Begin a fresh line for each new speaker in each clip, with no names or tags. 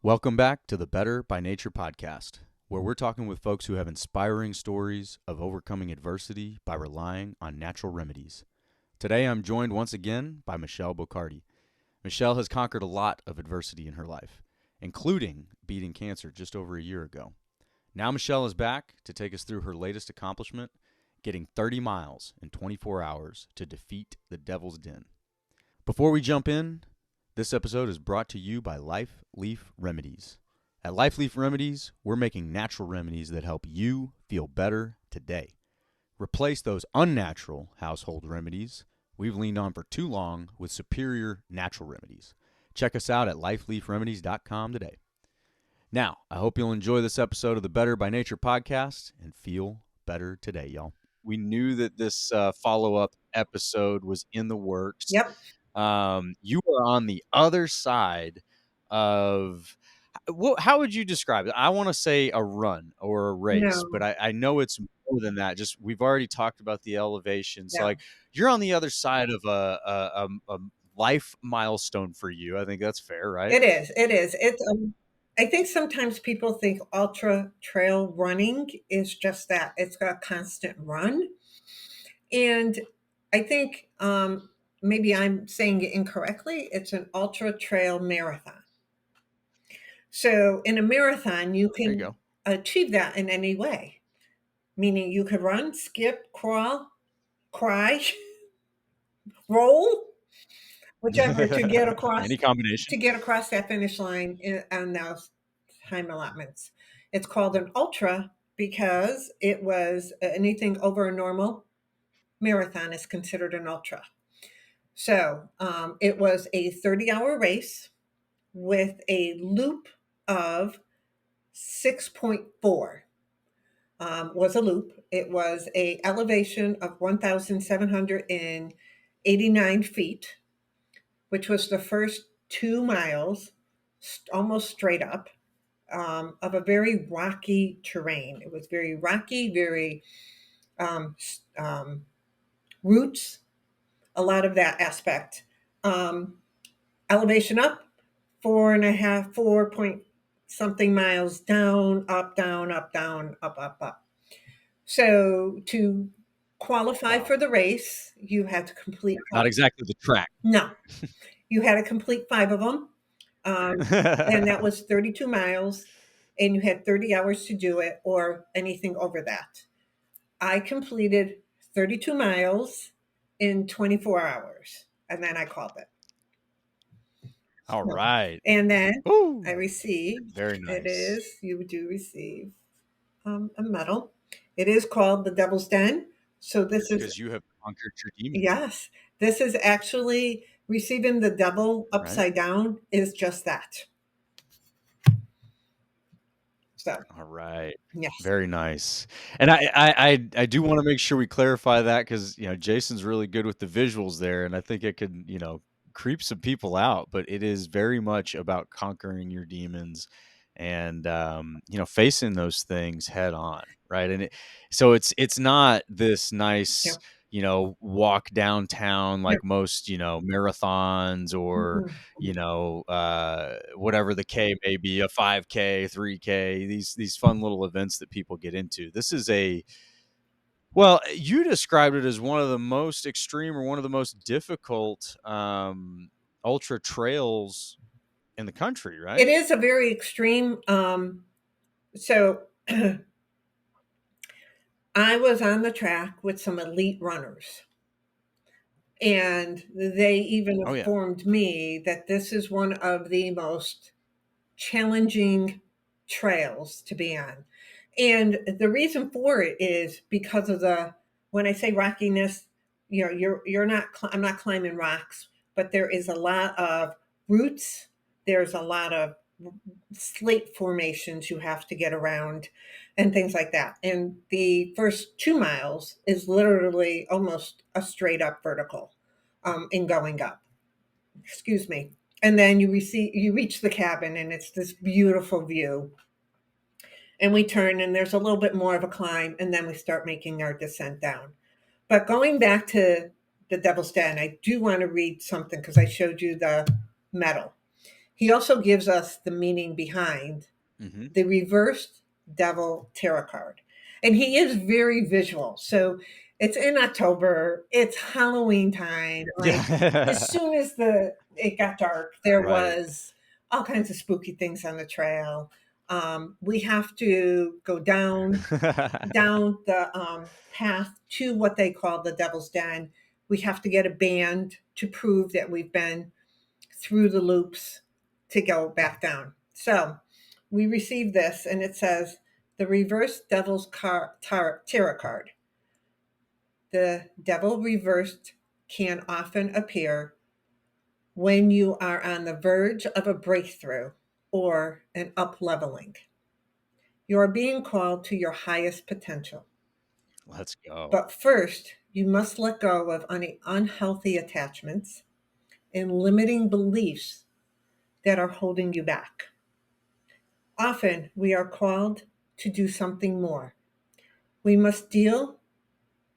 Welcome back to the Better by Nature podcast, where we're talking with folks who have inspiring stories of overcoming adversity by relying on natural remedies. Today, I'm joined once again by Michele Boccardi. Michele has conquered a lot of adversity in her life, including beating cancer just over a year ago. Now, Michele is back to take us through her latest accomplishment, getting 30 miles in 24 hours to defeat the Devil's Den. Before we jump in, this episode is brought to you by Life Leaf Remedies. At Life Leaf Remedies, we're making natural remedies that help you feel better today. Replace those unnatural household remedies we've leaned on for too long with superior natural remedies. Check us out at lifeleafremedies.com today. Now, I hope you'll enjoy this episode of the Better by Nature podcast and feel better today, y'all. We knew that this follow-up episode was in the works.
Yep.
You are on the other side of how would you describe it? I want to say a run or a race,
No.
but I know it's more than that. Just we've already talked about the elevation, so
Yeah.
like you're on the other side of a life milestone for you. I think that's fair, right?
It is. It is. I think sometimes people think ultra trail running is just that. It's a constant run. And I think maybe I'm saying it incorrectly. It's an ultra trail marathon. So in a marathon, you
There you
can
go.
achieve that in any way, meaning you could run, skip, crawl, cry, roll, whichever to get across
Any combination.
that finish line on those time allotments. It's called an ultra because it was anything over a normal marathon is considered an ultra. So it was a 30-hour race with a loop of 6.4. Was a loop. It was a elevation of 1,789 feet, which was the first 2 miles, almost straight up, of a very rocky terrain. It was very rocky, very um, roots, a lot of that aspect. Um, Elevation up, 4.5, 4 point something miles down, up, down, up, down, up, up, up. So to qualify
Wow.
for the race, you had to complete.
Not exactly the track.
No, you had to complete 5 of them. And that was 32 miles, and you had 30 hours to do it or anything over that. I completed 32 miles in 24 hours, and then I called it.
All
So,
right.
and then
Woo.
I received,
Very
it
nice.
is, you do receive a medal. It is called the Devil's Den. So this is,
Because you have conquered your demons,
yes, this is actually receiving the devil
right?
upside down is just that. So,
All right.
yes.
Very nice. And I do want to make sure we clarify that because Jason's really good with the visuals there, and I think it could creep some people out. But it is very much about conquering your demons and facing those things head on, right? And so it's not this
Yeah.
nice walk downtown
Yeah.
like most marathons or
Mhm.
whatever the K may be, a 5K, 3K, these fun little events that people get into. This is well, you described it as one of the most extreme or one of the most difficult ultra trails in the country,
It
right?
is a very extreme. So I was on the track with some elite runners, and they even
Oh yeah.
informed me that this is one of the most challenging trails to be on. And the reason for it is because of the, when I say rockiness, you're not, I'm not climbing rocks, but there is a lot of roots. There's a lot of slate formations you have to get around and things like that. And the first 2 miles is literally almost a straight up vertical in going up. Excuse me. And then you reach the cabin and it's this beautiful view. And we turn and there's a little bit more of a climb and then we start making our descent down. But going back to the Devil's Den, I do want to read something because I showed you the medal. He also gives us the meaning behind
Hmm.
the reversed devil tarot card. And he is very visual. So it's in October, it's Halloween time. Like as
Yeah.
soon as the it got dark, there
Right.
was all kinds of spooky things on the trail. We have to go down the path to what they call the Devil's Den. We have to get a band to prove that we've been through the loops to go back down. So we received this, and it says the reverse tarot card. The devil reversed can often appear when you are on the verge of a breakthrough or an up leveling. You are being called to your highest potential.
Let's go.
But first, you must let go of any unhealthy attachments and limiting beliefs that are holding you back. Often, we are called to do something more. We must deal,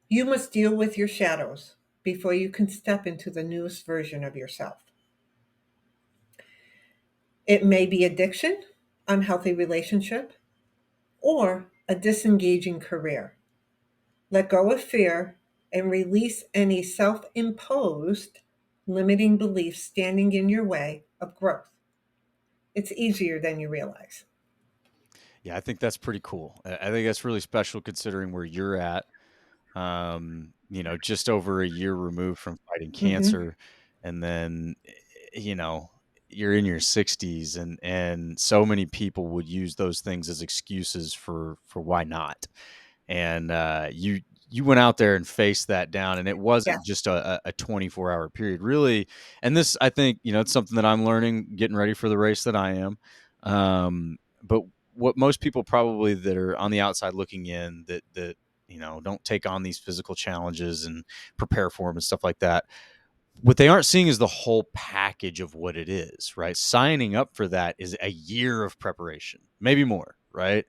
you must deal with your shadows before you can step into the newest version of yourself. It may be addiction, unhealthy relationship, or a disengaging career. Let go of fear and release any self imposed limiting beliefs standing in your way of growth. It's easier than you realize.
Yeah, I think that's pretty cool. I think that's really special considering where you're at. Just over a year removed from fighting
Hmm.
cancer, and then you know, you're in your 60s, and so many people would use those things as excuses for why not. And you went out there and faced that down, and it wasn't
Yes.
just a 24-hour period, really. And this, I think, it's something that I'm learning, getting ready for the race that I am. But what most people probably that are on the outside looking in, that don't take on these physical challenges and prepare for them and stuff like that, what they aren't seeing is the whole package of what it is, right? Signing up for that is a year of preparation, maybe more, right?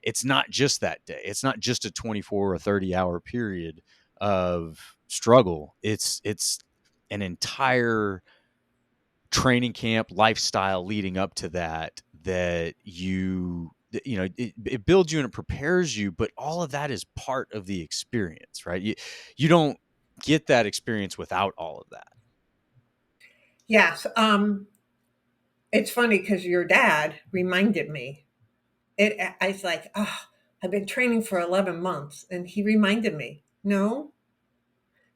It's not just that day. It's not just a 24 or 30-hour period of struggle. It's an entire training camp lifestyle leading up to that it builds you and it prepares you, but all of that is part of the experience, right? You don't get that experience without all of that.
Yes. It's funny because your dad reminded me. I was like, oh, I've been training for 11 months. And he reminded me, no,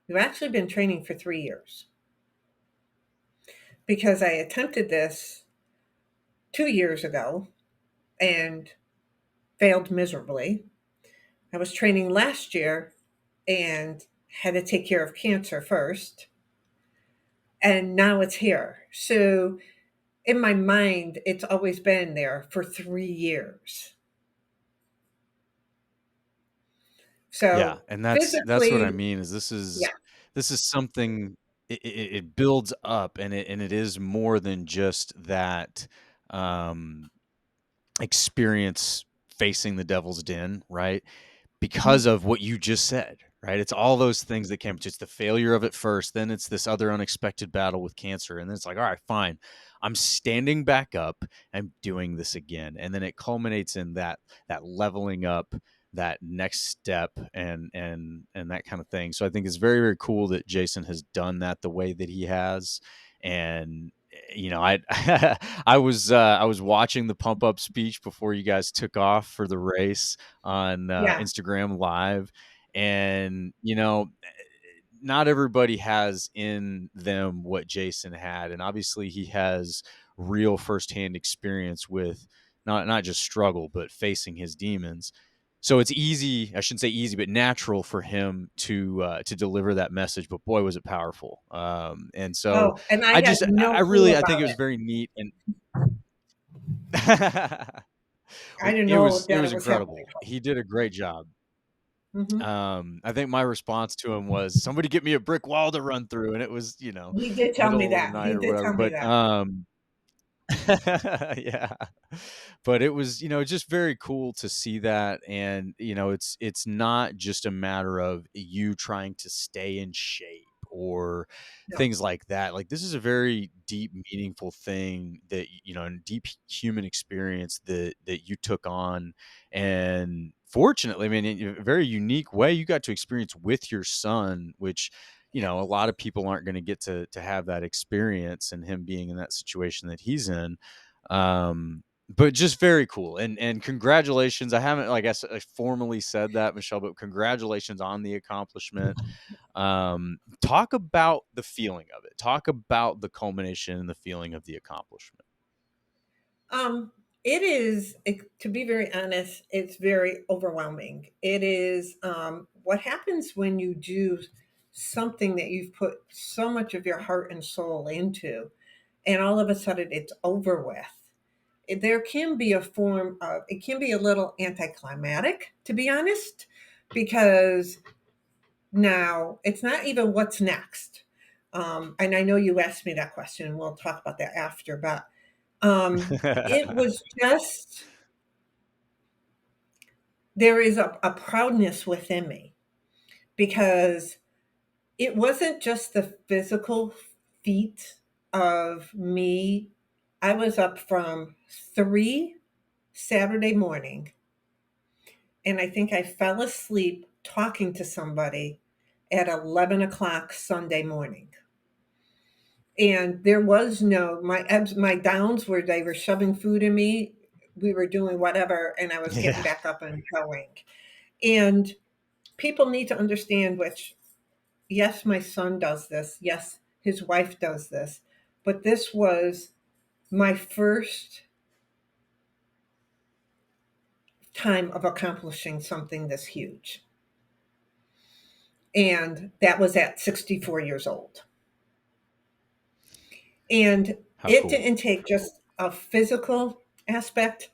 you've actually been training for 3 years. Because I attempted this 2 years ago and failed miserably. I was training last year and had to take care of cancer first. And now it's here. So in my mind, it's always been there for 3 years.
Yeah,
So
and that's what I
physically,
mean is
yeah.
this is something. It builds up, and it is more than just that um experience facing the devil's den, right? Because
Mhm.
of what you just said, right? It's all those things that came. It's the failure of it first, then it's this other unexpected battle with cancer, and then it's like, all right, fine, I'm standing back up and doing this again, and then it culminates in that leveling up, that next step, and that kind of thing. So I think it's very, very cool that Jason has done that the way that he has. And I I was watching the pump up speech before you guys took off for the race on
Yeah.
Instagram Live, and not everybody has in them what Jason had, and obviously he has real firsthand experience with not just struggle but facing his demons. So it's easy, I shouldn't say easy, but natural for him to deliver that message. But boy, was it powerful! And so
Oh, and I
I
had
just,
no
I
clue
really, I think
about
it was
it.
very neat, and
I didn't
it
know
was it
that it
was
was happening.
incredible. He did a great job.
Hmm.
I think my response to him was, "Somebody get me a brick wall to run through," and it was,
He did tell me
middle of the
that.
night
He
or
did
whatever.
tell me
But
that.
yeah, but it was, just very cool to see that. And it's not just a matter of you trying to stay in shape or
No.
things like that. Like, this is a very deep, meaningful thing that, and deep human experience that you took on. And fortunately, I mean, in a very unique way, you got to experience with your son, which, a lot of people aren't going to get to have that experience, and him being in that situation that he's in. But just very cool. And congratulations. I haven't, like I formally said that, Michelle, but congratulations on the accomplishment. Talk about the feeling of it. Talk about the culmination and the feeling of the accomplishment.
Um, to be very honest, it's very overwhelming. It is what happens when you do something that you've put so much of your heart and soul into, and all of a sudden it's over with. There can be a form of, it can be a little anticlimactic, to be honest, because now it's not even what's next. And I know you asked me that question, and we'll talk about that after, but it was just, there is a proudness within me because it wasn't just the physical feat of me. I was up from 3 Saturday morning, and I think I fell asleep talking to somebody at 11 o'clock Sunday morning. And there was no, my ebbs, my downs where they were shoving food in me. We were doing whatever, and I was getting
Yeah.
back up and going. And people need to understand, which, yes, my son does this. Yes, his wife does this. But this was my first time of accomplishing something this huge. And that was at 64 years old. And
How
it
cool.
didn't take just a physical aspect.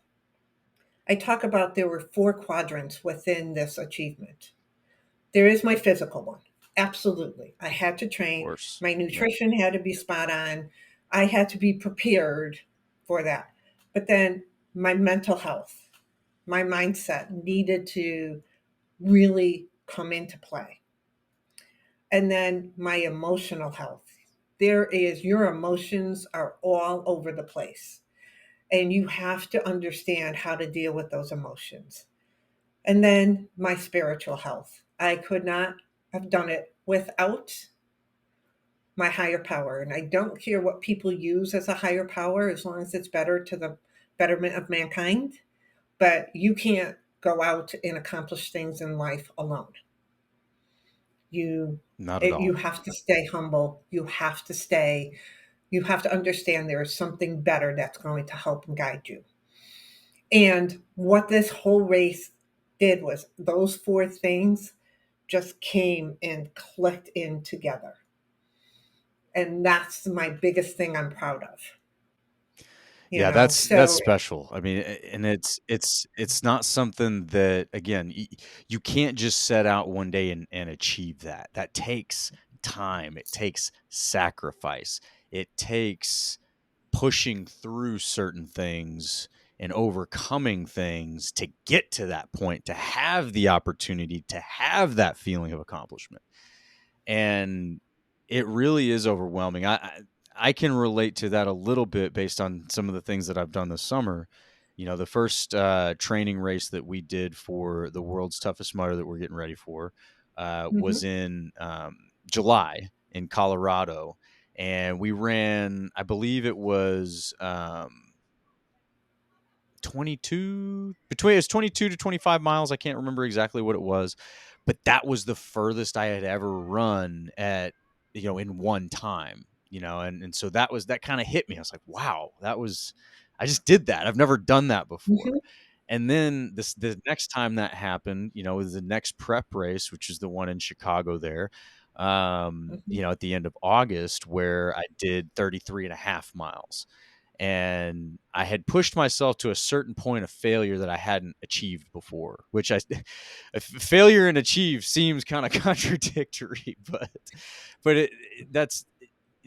I talk about there were 4 quadrants within this achievement. There is my physical one. Absolutely. I had to
Of
train.
course.
My
Yeah.
nutrition had to be spot on. I had to be prepared for that. But then my mental health, my mindset needed to really come into play. And then my emotional health. Your emotions are all over the place. And you have to understand how to deal with those emotions. And then my spiritual health. I could not have done it without my higher power. And I don't care what people use as a higher power as long as it's better to the betterment of mankind. But you can't go out and accomplish things in life alone. You
Not at
you
all.
have to stay humble. You have to understand there is something better that's going to help and guide you. And what this whole race did was those 4 things just came and clicked in together. And that's my biggest thing I'm proud of.
Yeah, that's
So
special. I mean, and it's not something that, again, you can't just set out one day and achieve that. That takes time. It takes sacrifice. It takes pushing through certain things and overcoming things to get to that point, to have the opportunity, to have that feeling of accomplishment. And it really is overwhelming. I can relate to that a little bit based on some of the things that I've done this summer. The first training race that we did for the world's toughest mudder that we're getting ready for was
mhm,
in July in Colorado, and we ran. I believe it was 22 between, it was 22 to 25 miles. I can't remember exactly what it was, but that was the furthest I had ever run at, in one time, and so that kind of hit me. I was like, wow, I just did that. I've never done that before.
mhm,
And then the next time that happened, was the next prep race, which is the one in Chicago there,
mhm.
at the end of August, where I did 33 and a half miles. And I had pushed myself to a certain point of failure that I hadn't achieved before, which failure and achieve seems kind of contradictory, but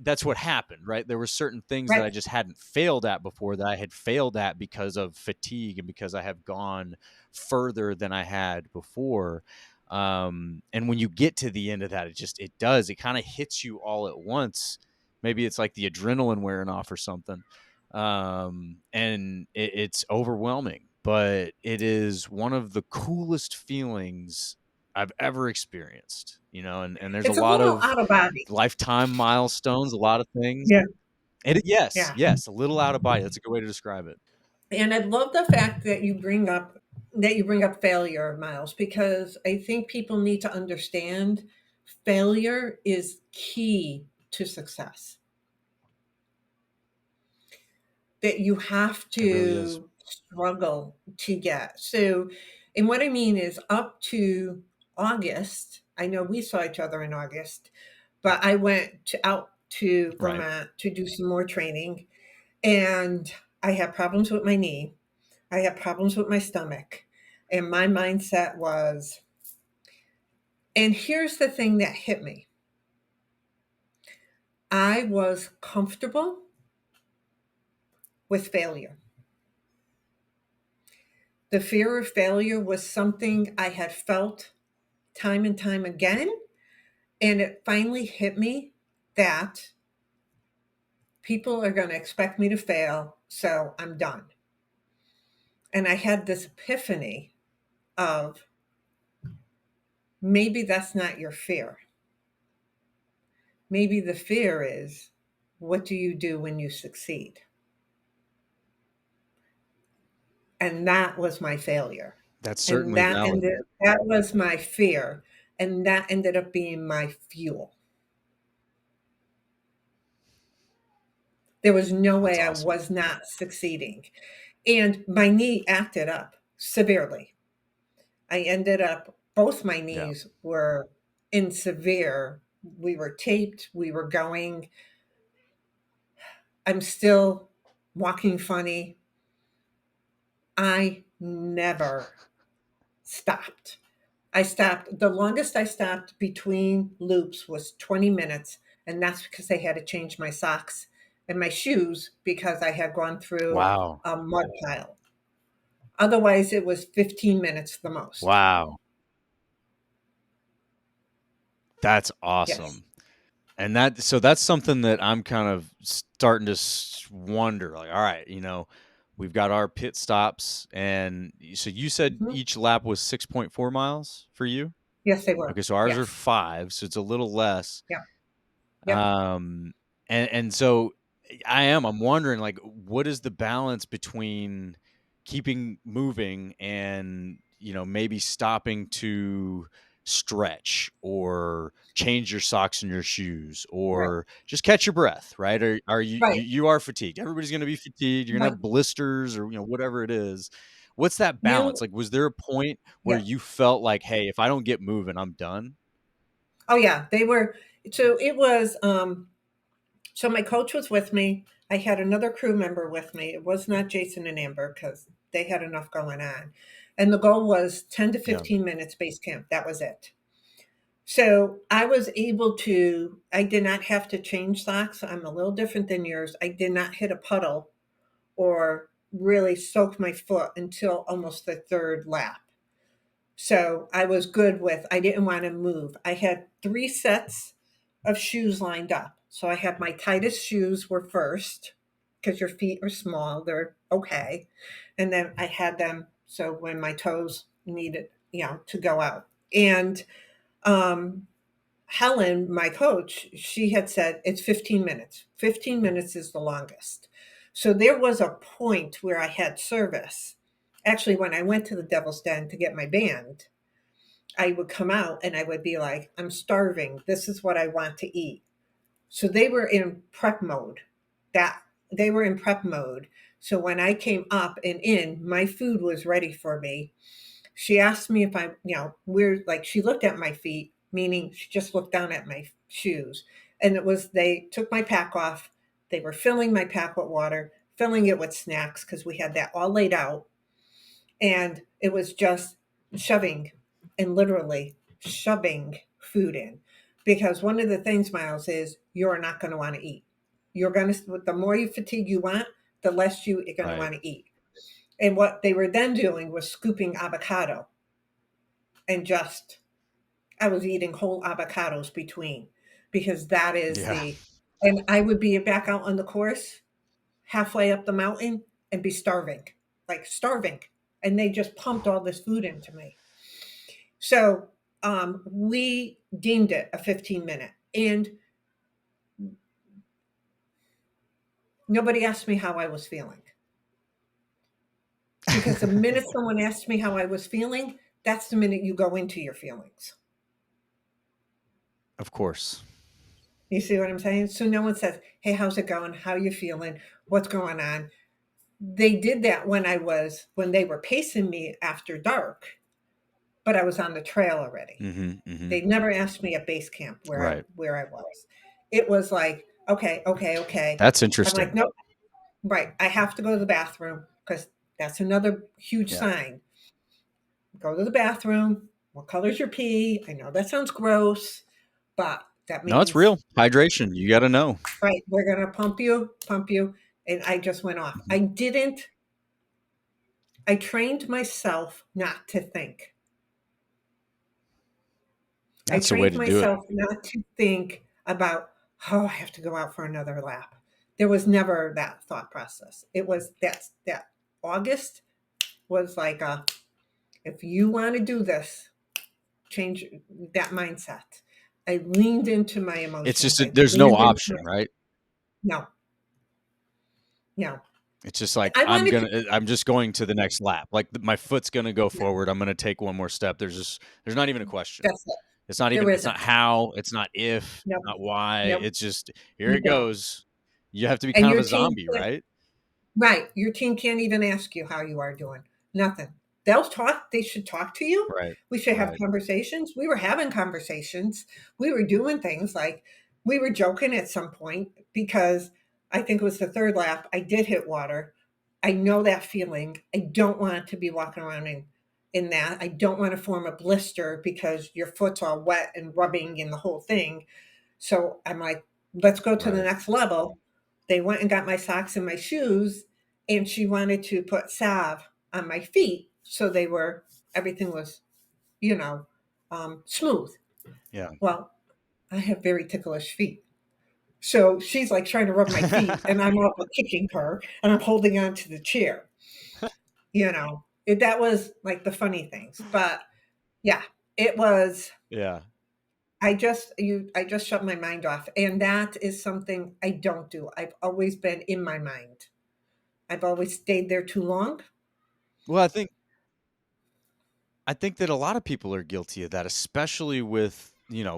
that's what happened, right? There were certain things that
Right.
I just hadn't failed at before, that I had failed at because of fatigue and because I have gone further than I had before. And when you get to the end of that, it kind of hits you all at once. Maybe it's like the adrenaline wearing off or something. And it's overwhelming, but it is one of the coolest feelings I've ever experienced, and there's a
It's a
lot
little
of
out of body.
lifetime milestones, a lot of things.
Yeah.
Yes,
Yeah.
yes, a little out of body. That's a good way to describe it.
And I love the fact that you bring up failure, Miles, because I think people need to understand failure is key to success. That you have
It really is.
to struggle to get. So, and what I mean is up to August, I know we saw each other in August, but I went out to
Right.
Vermont to do some more training, and I had problems with my knee. I had problems with my stomach. And my mindset was, and here's the thing that hit me, I was comfortable with failure. The fear of failure was something I had felt time and time again. And it finally hit me that people are going to expect me to fail. So I'm done. And I had this epiphany of maybe that's not your fear. Maybe the fear is, what do you do when you succeed? And that was my failure.
That's
And
certainly valid.
that was my fear. And that ended up being my fuel. There was no
That's
way I
awesome.
was not succeeding. And my knee acted up severely. I ended up, both my
Yeah.
knees were in severe, we were taped, we were going. I'm still walking funny. I never stopped. I stopped. The longest I stopped between loops was 20 minutes. And that's because I had to change my socks and my shoes because I had gone through
Wow.
a mud pile. Otherwise, it was 15 minutes the most.
Wow. That's
Yes.
awesome. And that's something that I'm kind of starting to wonder. Like, all right, we've got our pit stops, and so you said
Mhm.
each lap was 6.4 miles for you.
Yes, they were.
Okay, so ours are
Yes.
5, so it's a little less.
Yep. Yep.
Um, and so I'm wondering, like, what is the balance between keeping moving and, maybe stopping to stretch or change your socks and your shoes
Right.
or just catch your breath, right? Are
Right.
you are fatigued. Everybody's going to be fatigued. You're going to
Right.
have blisters or, whatever it is. What's that balance?
You,
Like, was there a point where
yeah.
you felt like, hey, if I don't get moving, I'm done?
Oh, yeah. They were. So it was, so my coach was with me. I had another crew member with me. It was not Jason and Amber because they had enough going on. And the goal was 10 to
Yeah.
15 minutes base camp. That was it. So I was able to, I did not have to change socks. I'm a little different than yours. I did not hit a puddle or really soak my foot until almost the third lap. So I was good with, I didn't want to move. I had 3 sets of shoes lined up. So I had my tightest shoes were first because your feet are small, they're okay. And then I had them so when my toes needed, to go out. And um, Helen, my coach, she had said it's 15 minutes. 15 minutes is the longest. So there was a point where I had service. Actually, when I went to the Devil's Den to get my band, I would come out and I would be like, I'm starving. This is what I want to eat. So they were in prep mode. That they were in prep mode. So when I came up and in, my food was ready for me. She asked me if I, we're like, she looked at my feet, meaning she just looked down at my shoes. And it was, they took my pack off. They were filling my pack with water, filling it with snacks because we had that all laid out. And it was just shoving and literally shoving food in. Because one of the things, Miles, is you're not going to want to eat. You're going to, the more you fatigue you want, the less you are going to
Right.
want to eat. And what they were then doing was scooping avocado and just I was eating whole avocados between, because that is
Yeah.
the, and I would be back out on the course halfway up the mountain and be starving, like starving. And they just pumped all this food into me. So we deemed it a 15-minute. And nobody asked me how I was feeling. Because the minute someone asked me how I was feeling, that's the minute you go into your feelings.
Of course.
You see what I'm saying? So no one says, "Hey, how's it going? How you feeling? What's going on?" They did that when they were pacing me after dark, but I was on the trail already.
Mm-hmm.
They never asked me at base camp
Right.
where I was. It was like, okay, okay, okay.
That's
I'm like,
interesting.
nope, right. I have to go to the bathroom because that's another huge
Yeah.
sign. Go to the bathroom. What color's your pee? I know that sounds gross, but that
No, it's
means,
real. Hydration. You got to know.
right, we're going to pump you. And I just went off.
Mhm.
I trained myself not to think. I
That's the way
trained
to do it.
myself not to think about, oh, I have to go out for another lap. There was never that thought process. It was that August was like, if you want to do this, change that mindset. I leaned into my
It's
emotions.
just
I
there's no
leaned into my,
option, right?
no, no.
It's just like
I wanted to,
I'm just going to the next lap. Like my foot's gonna go forward. I'm gonna take one more step. There's not even a question.
that's it. There
It's not
isn't.
how, it's not if,
Nope.
not why.
Nope.
It's just here
You
it
don't.
goes. You have to be
And
kind of
your
a
team
zombie,
can't.
right?
Right. Your team can't even ask you how you are doing. Nothing. They'll talk. They should talk to you.
Right.
We should have
Right.
conversations. We were having conversations. We were doing things like we were joking at some point because I think it was the third lap. I did hit water. I know that feeling. I don't want to be walking around in that. I don't want to form a blister because your foot's all wet and rubbing in the whole thing. So I'm like, let's go to the
Right.
next level. They went and got my socks and my shoes, and she wanted to put salve on my feet. So everything was, you know, smooth.
Yeah.
Well, I have very ticklish feet. So she's like trying to rub my feet, and I'm up kicking her, and I'm holding on to the chair. That was like the funny things. But yeah, it was.
Yeah.
I just shut my mind off, and that is something I don't do. I've always been in my mind. I've always stayed there too long.
Well, I think that a lot of people are guilty of that, especially with,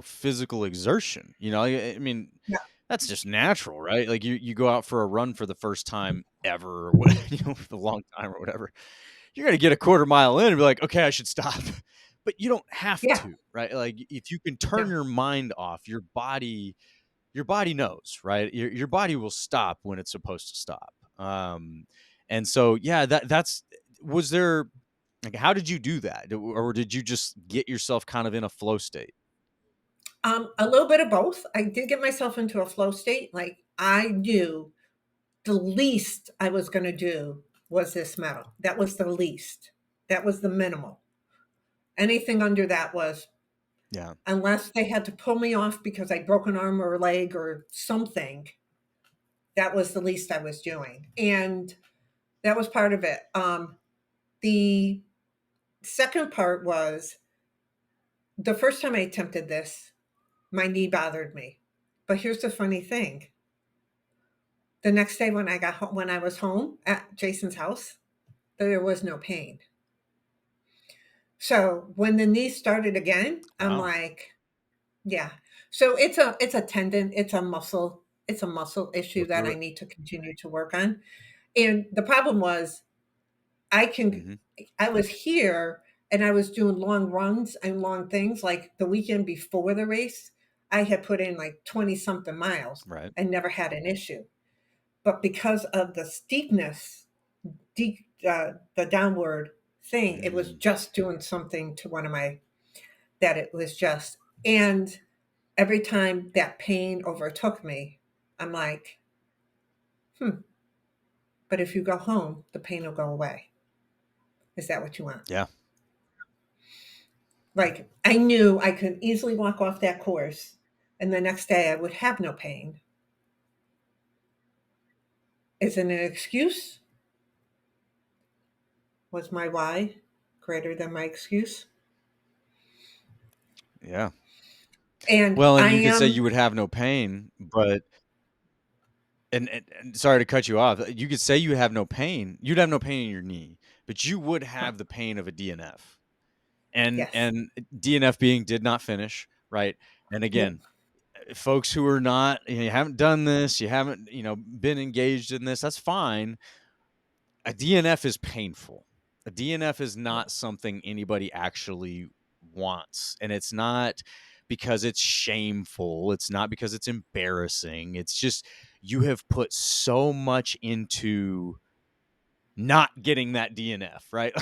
physical exertion. I mean,
Yeah,
that's just natural, right? Like you go out for a run for the first time ever, or what, for a long time or whatever. You're gonna get a quarter mile in and be like, okay, I should stop. But you don't have
yeah,
to, right? Like if you can turn
no.
your mind off, your body knows, right? Your body will stop when it's supposed to stop. And so yeah, that's was there like how did you do that? Or did you just get yourself kind of in a flow state?
A little bit of both. I did get myself into a flow state. Like I knew the least I was going to do was this medal. That was the least. That was the minimal. Anything under that was,
Yeah.
unless they had to pull me off because I broke an arm or a leg or something, that was the least I was doing. And that was part of it. The second part was the first time I attempted this, my knee bothered me. But here's the funny thing. The next day when when I was home at Jason's house, there was no pain. So when the knee started again, I'm
Wow.
like, yeah. So it's a tendon, it's a muscle issue
Go
that
through
I
it.
need to continue to work on. And the problem was I can
Hmm.
I was here and I was doing long runs and long things like the weekend before the race. I had put in like 20 something miles
Right.
and never had an issue. But because of the steepness, the downward thing, it was
Mm,
just doing something to one of my, that it was just, and every time that pain overtook me, I'm like, but if you go home, the pain will go away. Is that what you want?
yeah.
Like I knew I could easily walk off that course and the next day I would have no pain. Is it an excuse? Was my why greater than my excuse?
Yeah.
And
Well, and
I
you could say
am,
you would have no pain, but and sorry to cut you off. You could say you have no pain. You'd have no pain in your knee, but you would
right,
have the pain of a DNF. And
yes,
and DNF being did not finish, right? And
yep,
again, folks who are not, you haven't done this, you haven't, been engaged in this, that's fine. A DNF is painful. A DNF is
yep,
not something anybody actually wants. And it's not because it's shameful. It's not because it's embarrassing. It's just you have put so much into not getting that DNF, right?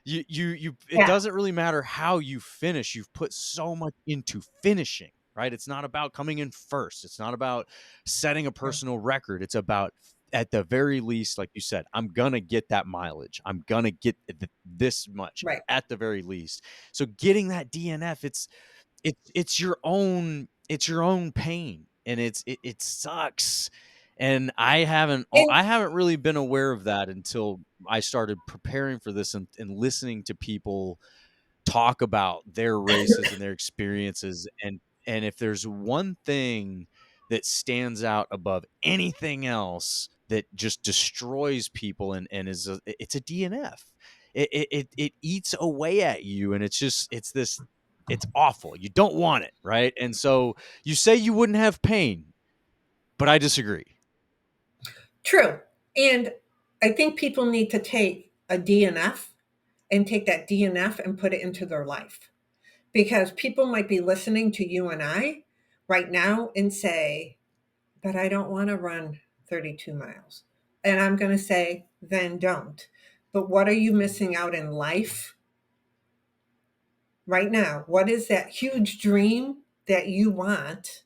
You it
yeah,
doesn't really matter how you finish. You've put so much into finishing, right? It's not about coming in first. It's not about setting a
right,
personal record. It's about, at the very least, like you said, I'm gonna get that mileage. I'm gonna get this much
right.
at the very least. So getting that DNF, it's your own pain, and it sucks. And
And
I haven't really been aware of that until I started preparing for this, and listening to people talk about their races and their experiences. And if there's one thing that stands out above anything else that just destroys people, it's a DNF. It eats away at you, and it's awful. You don't want it, right? And so you say you wouldn't have pain, but I disagree.
true. And I think people need to take a DNF and take that DNF and put it into their life. Because people might be listening to you and I right now and say, but I don't want to run 32 miles. And I'm going to say, then don't. But what are you missing out in life right now? What is that huge dream that you want?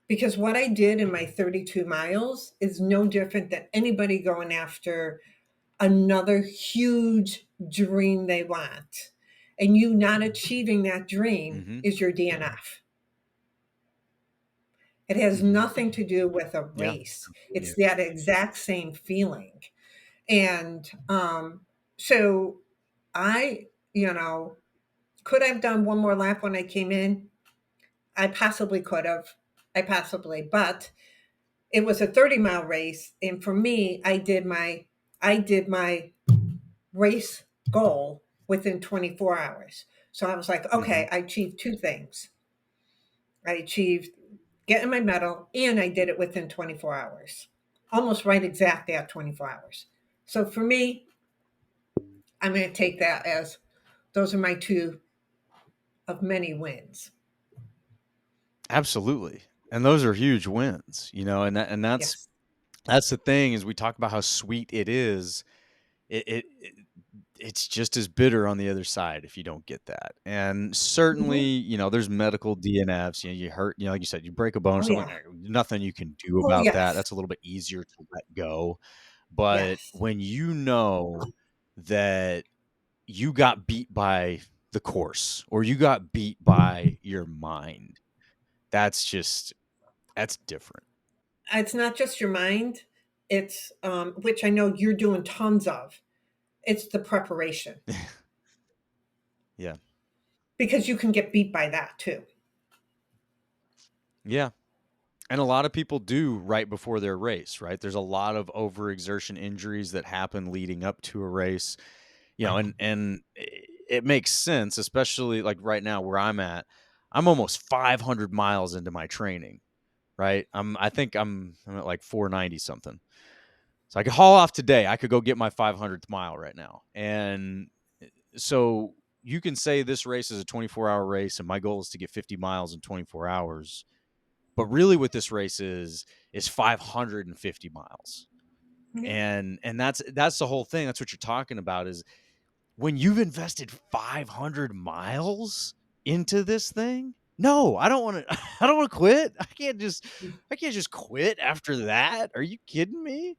Because what I did in my 32 miles is no different than anybody going after another huge dream they want. And you not achieving that dream
Mm-hmm.
is your DNF. It has
Mm-hmm.
nothing to do with a
Yeah.
race.
Yeah.
It's that exact same feeling. And so I, you know, could I have done one more lap when I came in? I possibly could have. But it was a 30-mile race. And for me, I did my race goal within 24 hours. So I was like,
Mm-hmm.
okay, I achieved two things. I achieved getting my medal and I did it within 24 hours. Almost right exactly at 24 hours. So for me, I'm going to take that as those are my two of many wins.
Absolutely. And those are huge wins, and
Yes.
that's the thing, is we talk about how sweet it is. It's just as bitter on the other side if you don't get that. And certainly,
Hmm.
there's medical DNFs. You hurt, like you said, you break a bone or
Oh,
something.
yeah.
Nothing you can do
Oh,
about that.
yes.
That's a little bit easier to let go. But
Yes.
when you know that you got beat by the course, or you got beat by your mind, that's different.
It's not just your mind, it's, which I know you're doing tons of, it's the preparation
Yeah.
because you can get beat by that too.
Yeah. And a lot of people do right before their race, right? There's a lot of overexertion injuries that happen leading up to a race, and it makes sense, especially like right now where I'm at. I'm almost 500 miles into my training, right? I think I'm at like 490 something. So I could haul off today. I could go get my 500th mile right now. And so you can say this race is a 24-hour race and my goal is to get 50 miles in 24 hours. But really what this race is 550 miles.
Yeah.
And that's the whole thing. That's what you're talking about, is when you've invested 500 miles into this thing. No, I don't want to I don't want to quit. I can't just quit after that. Are you kidding me?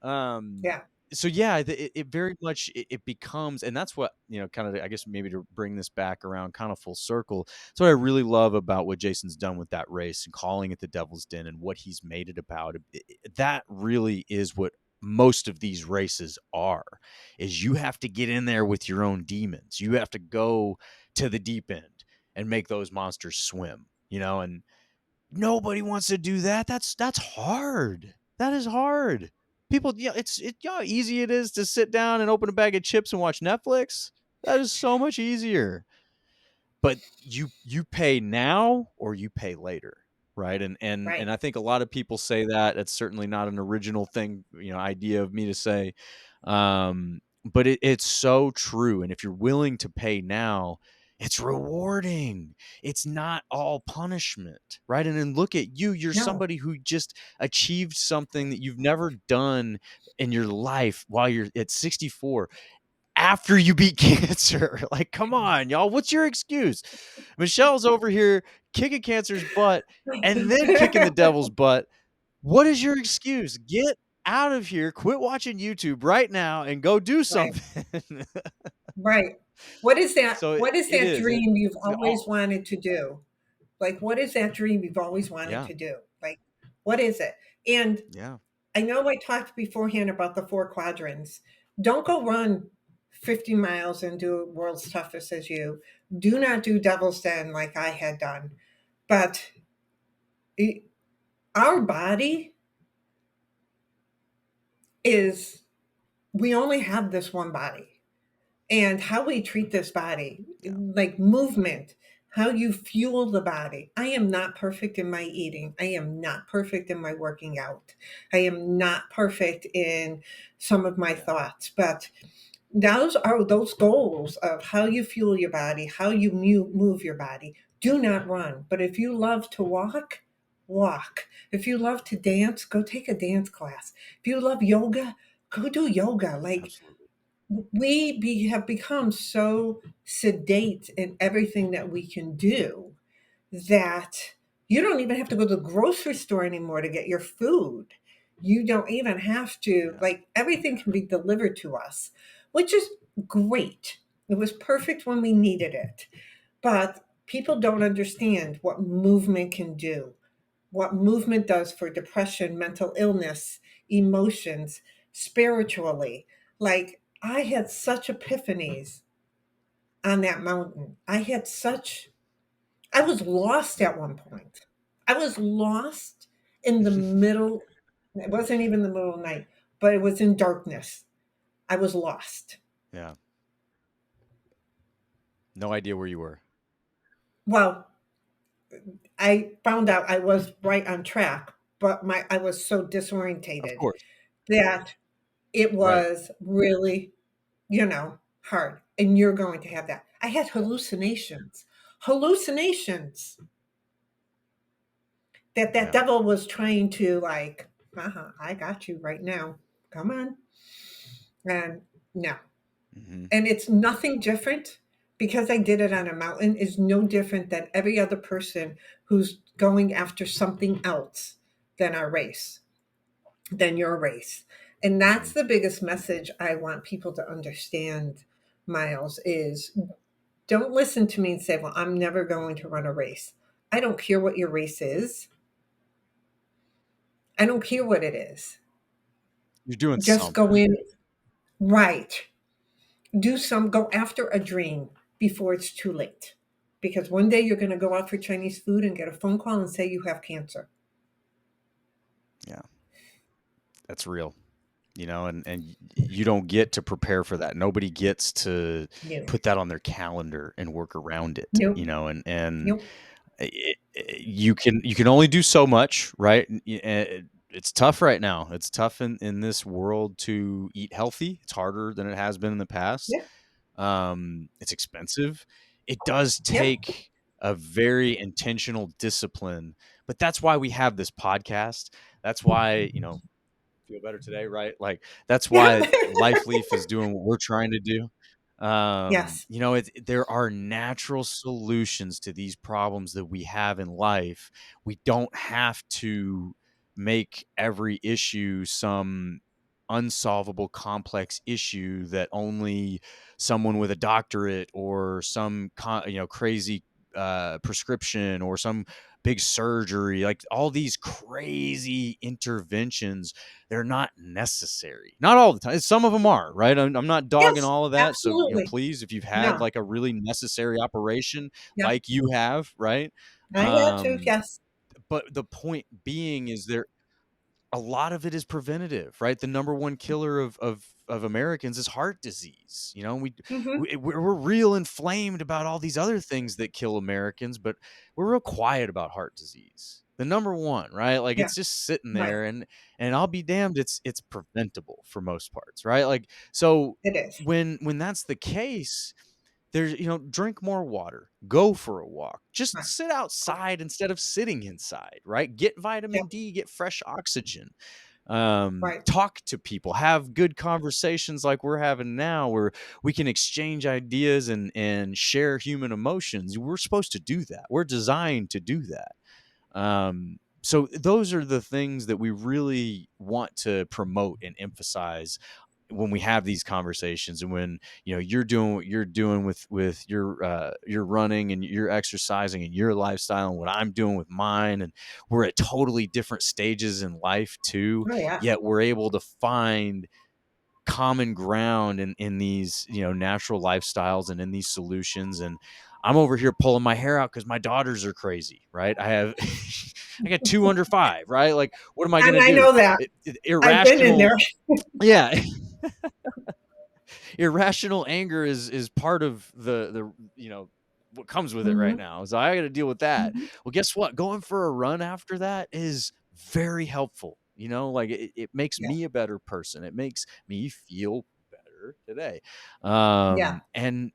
Um
Yeah.
so yeah, it very much it becomes, and that's what, kind of, I guess, maybe to bring this back around kind of full circle. That's what I really love about what Jason's done with that race and calling it the Devil's Den and what he's made it about. That really is what most of these races are, is you have to get in there with your own demons. You have to go to the deep end and make those monsters swim, and nobody wants to do that. That's hard. That is hard. People, you know how easy it is to sit down and open a bag of chips and watch Netflix. That is so much easier. But you pay now or you pay later, right? And
Right.
I think a lot of people say that. That's certainly not an original thing, idea of me to say. But it's so true. And if you're willing to pay now, it's rewarding. It's not all punishment, right? And then look at you. You're
No.
somebody who just achieved something that you've never done in your life while you're at 64 after you beat cancer. Like, come on, y'all. What's your excuse? Michelle's over here kicking cancer's butt and then kicking the devil's butt. What is your excuse? Get out of here. Quit watching YouTube right now and go do
Right.
something.
Right. What is that?
So
What is
it
that
is.
dream you've always
All,
wanted to do? Like, what is that dream you've always wanted
yeah.
to do? Like, what is it? And
Yeah.
I know I talked beforehand about the four quadrants. Don't go run 50 miles and do world's toughest as you. Do not do Devil's Den like I had done. But it, our body is, we only have this one body. And how we treat this body,
Yeah.
like movement, how you fuel the body. I am not perfect in my eating. I am not perfect in my working out. I am not perfect in some of my
Yeah.
thoughts, but those are those goals of how you fuel your body, how you move your body. Do not run. But if you love to walk, walk. If you love to dance, go take a dance class. If you love yoga, go do yoga. Like,
Absolutely.
have become so sedate in everything that we can do that you don't even have to go to the grocery store anymore to get your food. You don't even have to,
Yeah.
like, everything can be delivered to us, which is great. It was perfect when we needed it. But people don't understand what movement can do, what movement does for depression, mental illness, emotions, spiritually. Like, I had such epiphanies on that mountain. I was lost at one point. I was lost in the middle. It wasn't even the middle of the night, but it was in darkness. I was lost.
Yeah. No idea where you were.
Well, I found out I was right on track, but I was so
Of
disorientated
course.
that it
Right.
was really, hard. And you're going to have that. I had hallucinations. Hallucinations that
Yeah.
devil was trying to, like, I got you right now. Come on. And no.
Hmm.
And it's nothing different because I did it on a mountain is no different than every other person who's going after something else than our race, than your race. And
Hmm.
that's the biggest message I want people to understand, Miles, is don't listen to me and say, well, I'm never going to run a race. I don't care what your race is. I don't care what it is.
You're doing
Just go
something.
in right. Go after a dream before it's too late. Because one day you're going to go out for Chinese food and get a phone call and say you have cancer.
Yeah. That's real. And you don't get to prepare for that. Nobody gets to
No,
put that on their calendar and work around it,
nope,
and
nope.
you can only do so much, right? It's tough right now. It's tough in this world to eat healthy. It's harder than it has been in the past.
Yeah,
It's expensive. It does
yep,
take a very intentional discipline, but that's why we have this podcast. That's why, feel better today, right? Like, that's why Life Leaf is doing what we're trying to do.
yes,
There are natural solutions to these problems that we have in life. We don't have to make every issue some unsolvable, complex issue that only someone with a doctorate or some crazy prescription or some big surgery, like all these crazy interventions, they're not necessary. Not all the time. Some of them are, right? I'm not dogging
Yes,
all of that. So,
absolutely.
please, if you've had
No.
like a really necessary operation,
Yeah.
like you have, right?
I had to,
Um,
yes.
but the point being is there a lot of it is preventative, right? The number one killer of Americans is heart disease.
Mhm.
We're real inflamed about all these other things that kill Americans, but we're real quiet about heart disease. The number one, right? Like
Yeah,
it's just sitting
right.
there, and I'll be damned, it's preventable for most parts, right? Like so
It is.
when that's the case, there's drink more water, go for a walk, just
Right.
sit
Okay.
outside instead of sitting inside, right? Get
Yeah,
vitamin D, get fresh oxygen,
right.
talk to people, have good conversations like we're having now, where we can exchange ideas and share human emotions. We're supposed to do that. We're designed to do that. So those are the things that we really want to promote and emphasize when we have these conversations, and when you're doing what you're doing with your running and your exercising and your lifestyle, and what I'm doing with mine, and we're at totally different stages in life too,
Oh, yeah.
yet we're able to find common ground in these natural lifestyles and in these solutions. And I'm over here pulling my hair out because my daughters are crazy, right? I have I got two under five, right? Like, what am I
And
gonna
I
do?
know that. I've been in
Irrational.
there.
Yeah. Irrational anger is part of the what comes with it right
Mhm,
now. So I got to deal with that.
mhm.
Well, guess what? Going for a run after that is very helpful. Like it makes
Yeah,
me a better person. It makes me feel better today.
yeah,
And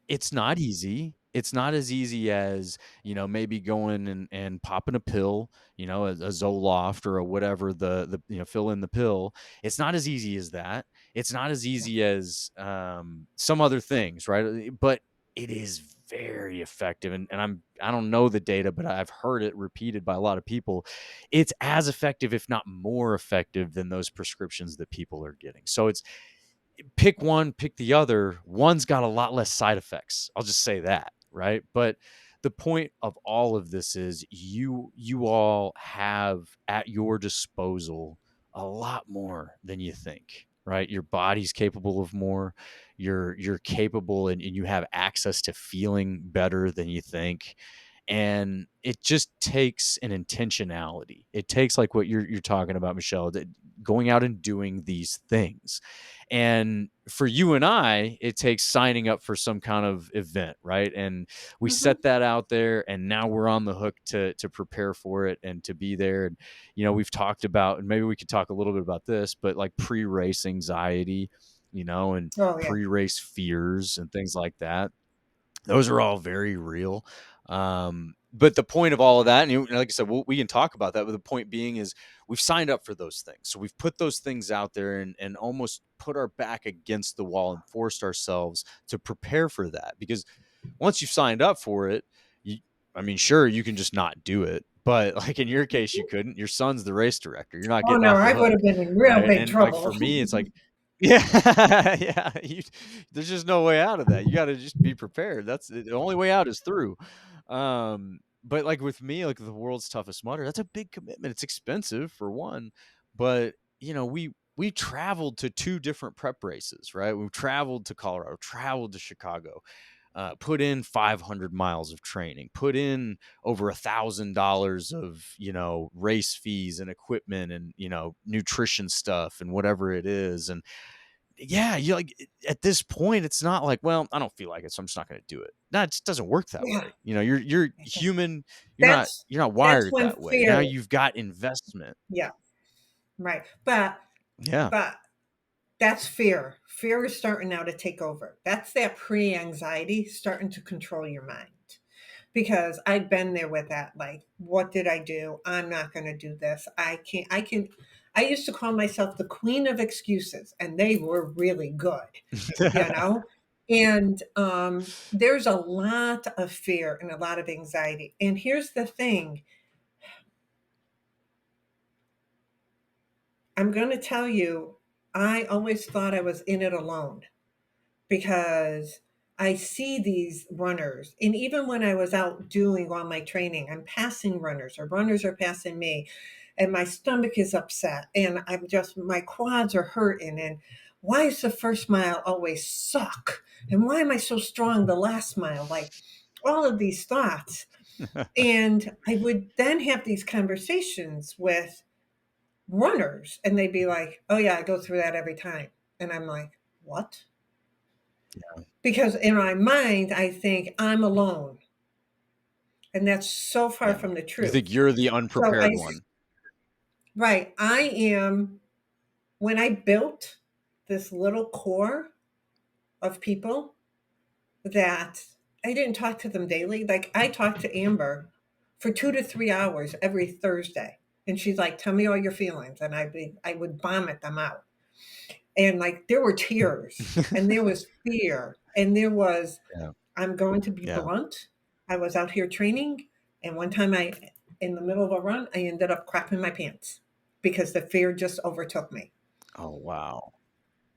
it's not easy. It's not as easy as, maybe going and popping a pill, a Zoloft or a whatever, the fill in the pill. It's not as easy as that. It's not as
yeah.
easy as some other things, right? But it is very effective. And I don't know the data, but I've heard it repeated by a lot of people. It's as effective, if not more effective, than those prescriptions that people are getting. So it's pick one, pick the other. One's got a lot less side effects. I'll just say that, right? But the point of all of this is you all have at your disposal a lot more than you think, right? Your body's capable of more. You're capable, and you have access to feeling better than you think. And it just takes an intentionality. It takes, like what you're talking about, Michelle, going out and doing these things. And for you and I, it takes signing up for some kind of event, right? And we
Mhm.
set that out there, and now we're on the hook to prepare for it and to be there. And we've talked about, and maybe we could talk a little bit about this, but like pre-race anxiety, and
Oh, yeah.
pre-race fears and things like that. Those are all very real. But the point of all of that, and like I said, we can talk about that. But the point being is, we've signed up for those things, so we've put those things out there, and almost put our back against the wall and forced ourselves to prepare for that. Because once you've signed up for it, you, I mean, sure, you can just not do it. But like in your case, you couldn't. Your son's the race director. You're not
Oh,
getting
no,
off the
I would
hook,
have been in real
right?
big
And like
trouble.
for me, it's like, yeah, yeah. There's just no way out of that. You got to just be prepared. That's the only way out is through. But like with me, like the world's toughest mudder, that's a big commitment. It's expensive for one, but we traveled to two different prep races, right? We've traveled to Colorado, traveled to Chicago, put in 500 miles of training, put in over $1,000 of race fees and equipment and nutrition stuff and whatever it is. And yeah, you like at this point, it's not like, well, I don't feel like it, so I'm just not going to do it. No, it just doesn't work that
Yeah.
way. You're human. You're not
That's
you're not
that's
wired
when
that way. Now
fear.
you've got investment.
Yeah, right.
Yeah.
But that's fear. Fear is starting now to take over. That's that pre-anxiety starting to control your mind. Because I've been there with that. Like, what did I do? I'm not going to do this. I can't. I used to call myself the queen of excuses, and they were really good, you know? And there's a lot of fear and a lot of anxiety. And here's the thing, I'm going to tell you, I always thought I was in it alone because I see these runners. And even when I was out doing all my training, I'm passing runners or runners are passing me, and my stomach is upset and I'm just, my quads are hurting. And why is the first mile always suck? And why am I so strong the last mile? Like all of these thoughts. And I would then have these conversations with runners, and they'd be like, "Oh, yeah, I go through that every time." And I'm like, "What?" Because in my mind, I think I'm alone. And that's so far
Yeah.
from the
You think
truth.
you're the
So
unprepared one.
right, I am, when I built this little core of people that I didn't talk to them daily. Like I talked to Amber for 2 to 3 hours every Thursday. And she's like, "Tell me all your feelings." And I would vomit them out. And like there were tears and there was fear and there was,
Yeah.
I'm going to be
Yeah.
blunt. I was out here training, and one time in the middle of a run, I ended up crapping my pants because the fear just overtook me.
Oh, wow.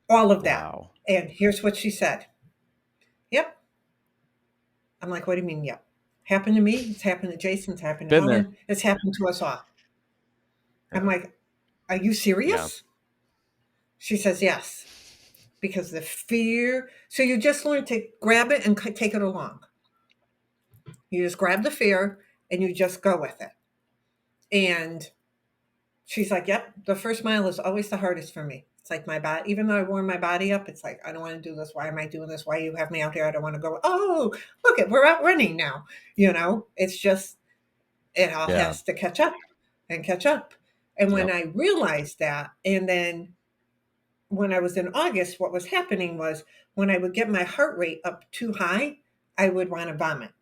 All of that.
Wow.
And here's what she said. "Yep." I'm like, "What do you mean, yep?" Happened to me. It's happened to Jason. It's happened to
Been there.
Helen. It's happened to us all. I'm
Yeah.
like, "Are you
Yeah.
serious?" She says, "Yes." Because the fear. So you just learn to grab it and take it along. You just grab the fear and you just go with it. And she's like, "Yep, the first mile is always the hardest for me." It's like my body, even though I warm my body up, it's like, I don't want to do this. Why am I doing this? Why you have me out here? I don't want to go. Oh, look it, we're out running now. It's just, it all
Yeah.
has to catch up and catch up. And when
Yep.
I realized that, and then when I was in August, what was happening was when I would get my heart rate up too high, I would want to vomit.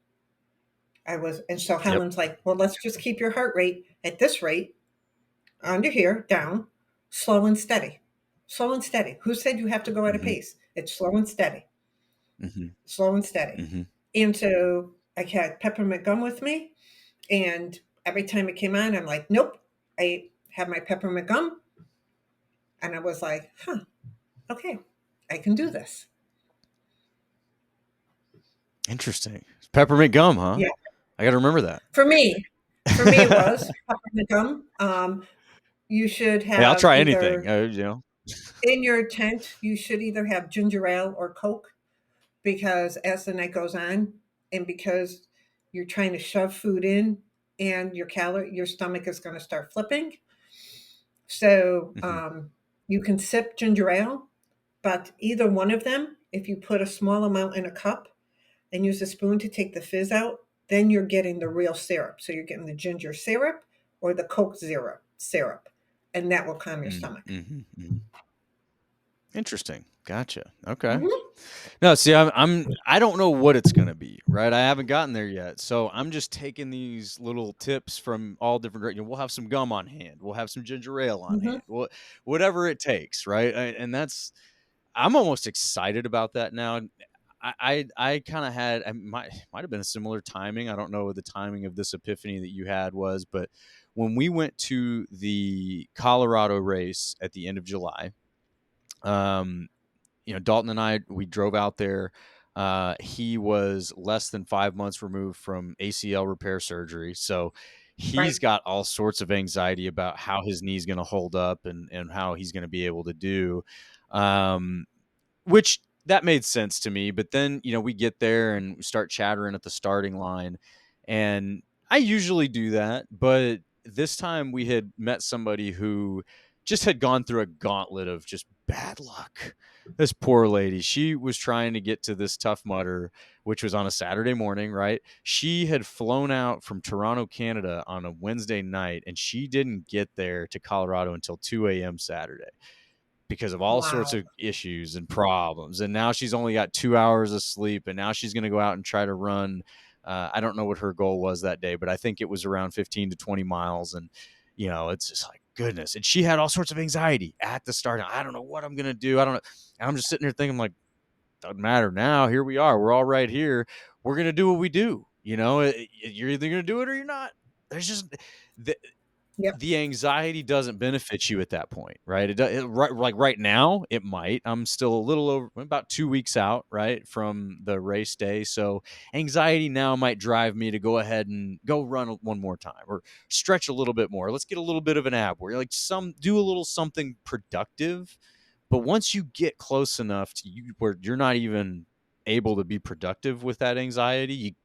And so
Yep.
Helen's like, "Well, let's just keep your heart rate at this rate under here, down, slow and steady. Slow and steady. Who said you have to go at a
Mm-hmm.
pace? It's slow and steady,
Mm-hmm.
slow and steady."
Mm-hmm.
And so I had peppermint gum with me. And every time it came on, I'm like, "Nope." I have my peppermint gum. And I was like, okay, I can do this.
Interesting. Peppermint gum, huh?
Yeah.
I got to remember that.
For me, it was peppermint gum. You should
Hey, I'll
have
try anything.
either, in your tent, you should either have ginger ale or Coke, because as the night goes on, and because you're trying to shove food in, and your stomach is going to start flipping. So
Mm-hmm.
you can sip ginger ale, but either one of them, if you put a small amount in a cup and use a spoon to take the fizz out, then you're getting the real syrup. So you're getting the ginger syrup or the Coke Zero syrup, and that will calm your stomach.
Mm-hmm. Mm-hmm. Interesting. Gotcha. Okay.
Hmm.
No, see, I don't know what it's gonna be, right? I haven't gotten there yet, so I'm just taking these little tips from all different. We'll have some gum on hand. We'll have some ginger ale on
Hmm.
hand. Whatever it takes, right? And that's, I'm almost excited about that now. I kind of had, I might have been a similar timing. I don't know what the timing of this epiphany that you had was, but when we went to the Colorado race at the end of July, um, Dalton and I, we drove out there. He was less than 5 months removed from ACL repair surgery, so he's
Right.
got all sorts of anxiety about how his knee's going to hold up and how he's going to be able to do. Um, which that made sense to me. But then, we get there and we start chattering at the starting line. And I usually do that. But this time we had met somebody who just had gone through a gauntlet of just bad luck. This poor lady, she was trying to get to this Tough Mudder, which was on a Saturday morning, right? She had flown out from Toronto, Canada on a Wednesday night, and she didn't get there to Colorado until 2 a.m. Saturday because of all sorts
Wow.
of issues and problems. And now she's only got 2 hours of sleep. And now she's going to go out and try to run. I don't know what her goal was that day, but I think it was around 15 to 20 miles. And, it's just like, goodness. And she had all sorts of anxiety at the start. I don't know what I'm going to do. I don't know. And I'm just sitting here thinking, like, doesn't matter now. Here we are. We're all right here. We're going to do what we do. You're either going to do it or you're not. There's just,
Yep.
the anxiety doesn't benefit you at that point, right? Like right now, it might. I'm still a little over about 2 weeks out, right, from the race day. So anxiety now might drive me to go ahead and go run one more time or stretch a little bit more. Let's get a little bit of an ab where like some do a little something productive. But once you get close enough to you where you're not even able to be productive with that anxiety,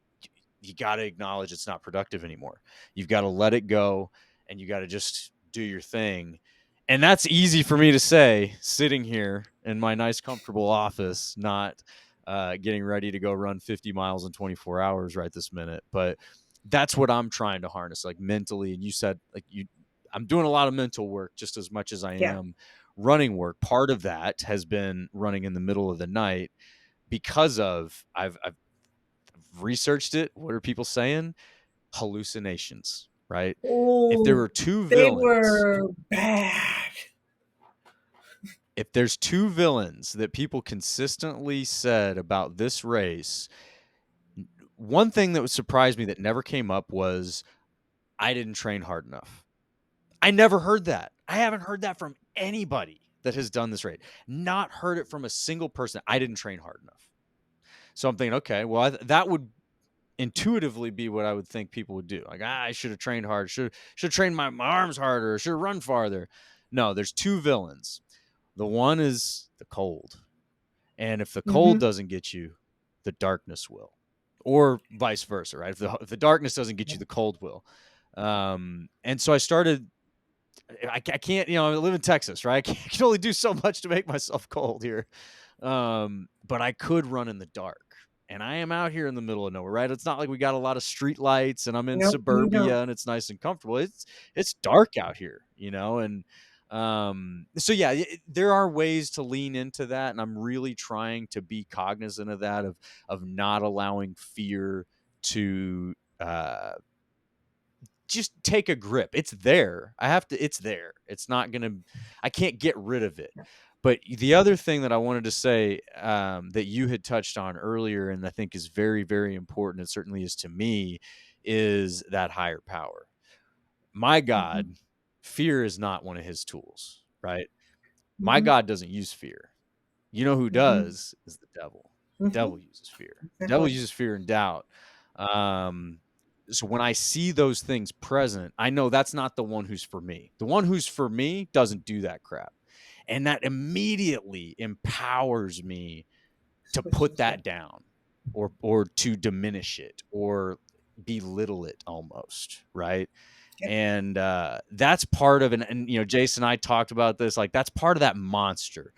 you got to acknowledge it's not productive anymore. You've got to let it go and you got to just do your thing. And that's easy for me to say sitting here in my nice, comfortable office, not getting ready to go run 50 miles in 24 hours right this minute. But that's what I'm trying to harness, like mentally. And you said, I'm doing a lot of mental work just as much as I
Yeah.
am running work. Part of that has been running in the middle of the night because of I've researched it. What are people saying? Hallucinations, right? If there
Oh,
were two
they
villains,
were bad.
if there's two villains that people consistently said about this race, one thing that would surprise me that never came up was I didn't train hard enough. I never heard that. I haven't heard that from anybody that has done this race. Not heard it from a single person. I didn't train hard enough. So I'm thinking, okay, well, that would intuitively be what I would think people would do. Like, I should have trained hard, should have trained my arms harder, should have run farther. No, there's two villains. The one is the cold. And if the cold
Hmm.
doesn't get you, the darkness will. Or vice versa, right? If the darkness doesn't get you, the cold will. And so I started I can't, I live in Texas, right? I can only do so much to make myself cold here. But I could run in the dark. And I am out here in the middle of nowhere, right? It's not like we got a lot of street lights and I'm in
Nope, you don't.
suburbia and it's nice and comfortable. It's dark out here, and so yeah, there are ways to lean into that, and I'm really trying to be cognizant of that, of not allowing fear to just take a grip. It's there. It's there. It's not going to, I can't get rid of it. But the other thing that I wanted to say that you had touched on earlier, and I think is very, very important, and certainly is to me, is that higher power. My
Hmm.
God, fear is not one of his tools, right? My
Hmm.
God doesn't use fear. You know who
Hmm.
does is the devil. The
Hmm.
devil uses fear. The devil
Exactly.
uses fear and doubt. Um, so when I see those things present, I know that's not the one who's for me. The one who's for me doesn't do that crap. And that immediately empowers me to put
Switches.
that
Yep.
down or to diminish it or belittle it almost, right?
Yep.
And that's part of and Jason and I talked about this, like that's part of that monster.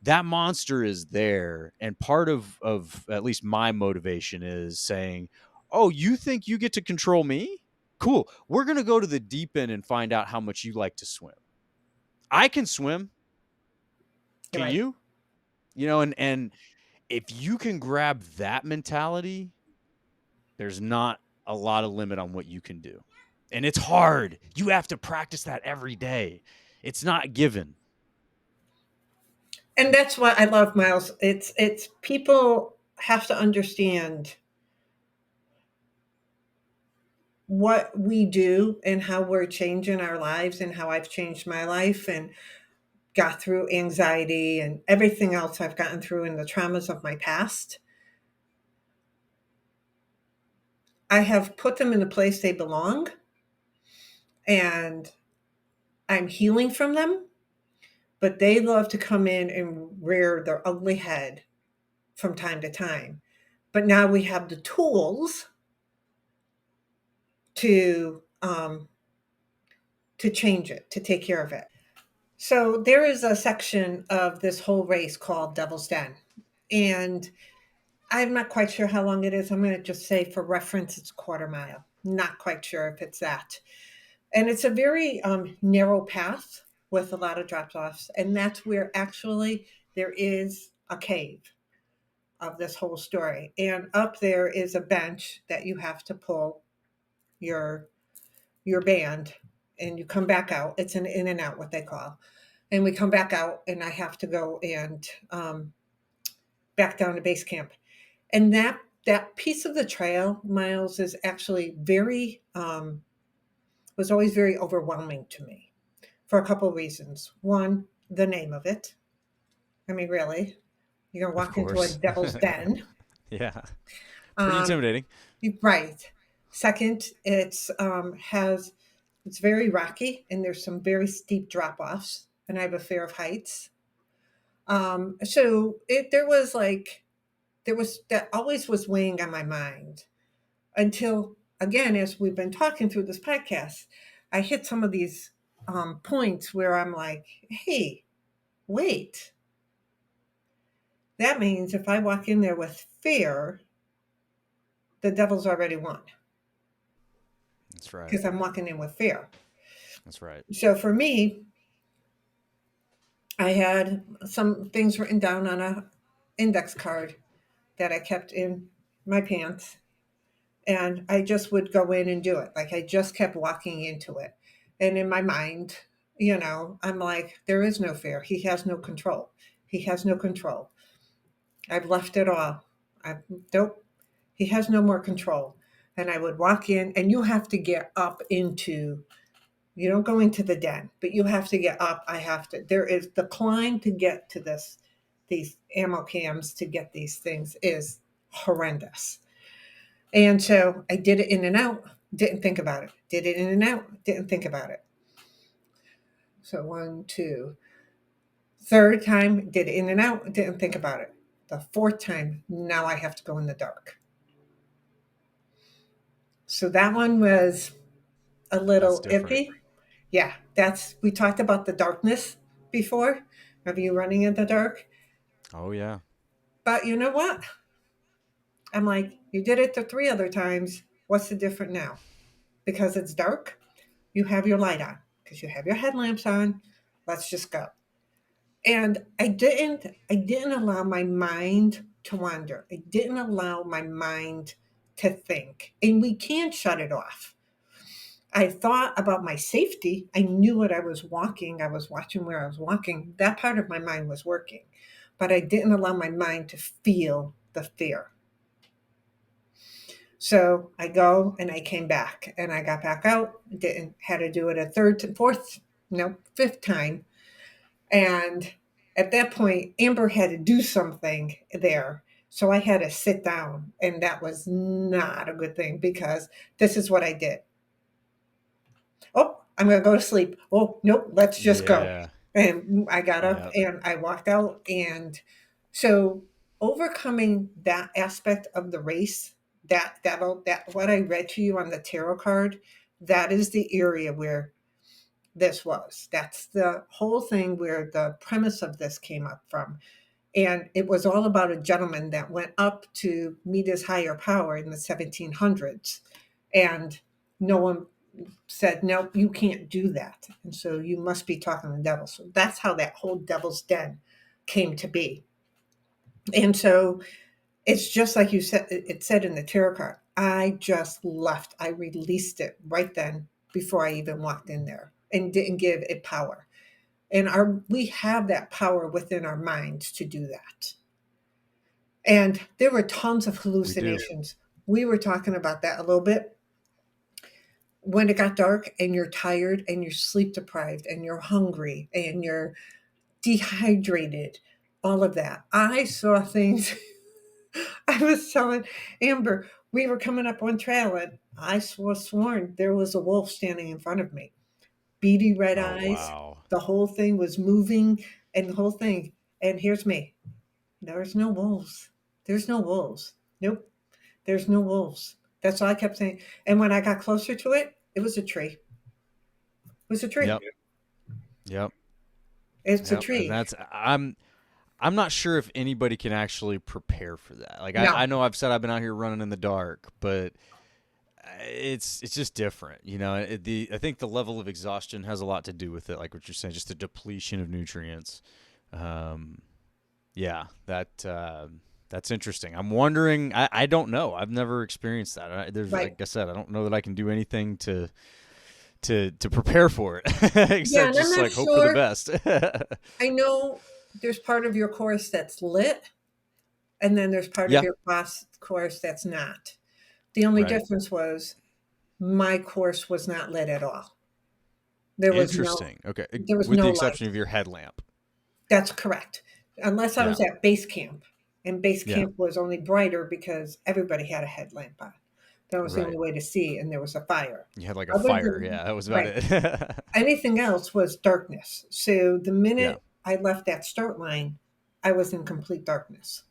That monster is there, and part of at least my motivation is saying, oh, you think you get to control me? Cool, we're gonna go to the deep end and find out how much you like to swim. I can swim.
You're
Can
right.
you? And if you can grab that mentality, there's not a lot of limit on what you can do. And it's hard. You have to practice that every day. It's not given.
And that's what I love, Miles. It's people have to understand what we do and how we're changing our lives and how I've changed my life and got through anxiety and everything else I've gotten through and the traumas of my past. I have put them in the place they belong and I'm healing from them, but they love to come in and rear their ugly head from time to time. But now we have the tools to change it, to take care of it. So there is a section of this whole race called Devil's Den, and I'm not quite sure how long it is. I'm going to just say, for reference, it's a quarter mile. Not quite sure if it's that. And it's a very narrow path with a lot of drop offs. And that's where actually there is a cave of this whole story. And up there is a bench that you have to pull your band and you come back out. It's an in and out, what they call. And we come back out, and I have to go and back down to base camp. And that piece of the trail, Miles, is actually very was always very overwhelming to me for a couple of reasons. One, the name of it. I mean, really, you're gonna
Of
walk into a
course.
devil's den.
Yeah. Pretty
Um,
intimidating.
right. Second, it's very rocky and there's some very steep drop offs, and I have a fear of heights. So there was like there was that always was weighing on my mind until again, as we've been talking through this podcast, I hit some of these points where I'm like, hey, wait, that means if I walk in there with fear, the devil's already won
That's right.
because I'm walking in with fear.
That's right.
So for me, I had some things written down on a index card that I kept in my pants, and I just would go in and do it. Like I just kept walking into it. And in my mind, I'm like, there is no fear. He has no control. He has no control. I've left it all. I Nope. He has no more control. And I would walk in, and you have to get up into, you don't go into the den, but you have to get up. There is the climb to get to these ammo cams to get these things is horrendous. And so I did it in and out, didn't think about it. Did it in and out, didn't think about it. So one, two. Third time, did it in and out, didn't think about it. The fourth time, now I have to go in the dark. So that one was a
That's
little
different.
iffy. Yeah, we talked about the darkness before, of you running in the dark.
Oh yeah.
But you know what? I'm like, you did it the three other times. What's the different now? Because it's dark, you have your light on, because you have your headlamps on. Let's just go. And I didn't allow my mind to wander. I didn't allow my mind to think. And we can't shut it off. I thought about my safety. I knew what I was walking. I was watching where I was walking. That part of my mind was working. But I didn't allow my mind to feel the fear. So I go and I came back and I got back out, didn't had to do it a third, fourth, no, fifth time. And at that point, Amber had to do something there. So I had to sit down, and that was not a good thing because this is what I did. Oh, I'm going to go to sleep. Oh, nope, let's just go.
Yeah.
And I got up
Yeah.
and I walked out. And so overcoming that aspect of the race, that what I read to you on the tarot card, that is the area where this was. That's the whole thing where the premise of this came up from. And it was all about a gentleman that went up to meet his higher power in the 1700s. And no one said, no, you can't do that. And so you must be talking to the devil. So that's how that whole devil's den came to be. And so it's just like you said, it said in the tarot card, I just left. I released it right then before I even walked in there and didn't give it power. And we have that power within our minds to do that. And there were tons of
We do.
hallucinations. We were talking about that a little bit. When it got dark and you're tired and you're sleep deprived and you're hungry and you're dehydrated, all of that. I saw things. I was telling Amber, we were coming up on trail and I was sworn there was a wolf standing in front of me. Beady red
Oh
eyes.
wow.
The whole thing was moving and the whole thing. And here's me. There's no wolves. There's no wolves. Nope. There's no wolves. That's all I kept saying. And when I got closer to it, it was a tree. It was a tree.
Yep. Yep.
It's a
Yep. And
tree.
I'm not sure if anybody can actually prepare for that. Like I
No.
know I've said I've been out here running in the dark, but it's just different, I think the level of exhaustion has a lot to do with it, like what you're saying, just the depletion of nutrients. Um, yeah, that's interesting. I'm wondering. I don't know. I've never experienced that.
Right.
Like I said, I don't know that I can do anything to prepare for it,
Yeah,
except
and I'm
just
not
like hope for the
sure.
best.
I know there's part of your course that's lit, and then there's part of
Yeah.
your course that's not. The only
Right.
difference was my course was not lit at all. There was no
Interesting. Okay.
there was
With the
no light.
exception of your headlamp.
That's correct. Unless I
Yeah.
was at base camp, and base
Yeah.
camp was only brighter because everybody had a headlamp on. That was the
Right.
only way to see, and there was a fire.
You had like a
Other
fire.
than
Yeah, that was about
right,
it.
anything else was darkness. So the
Yeah.
minute I left that start line, I was in complete darkness.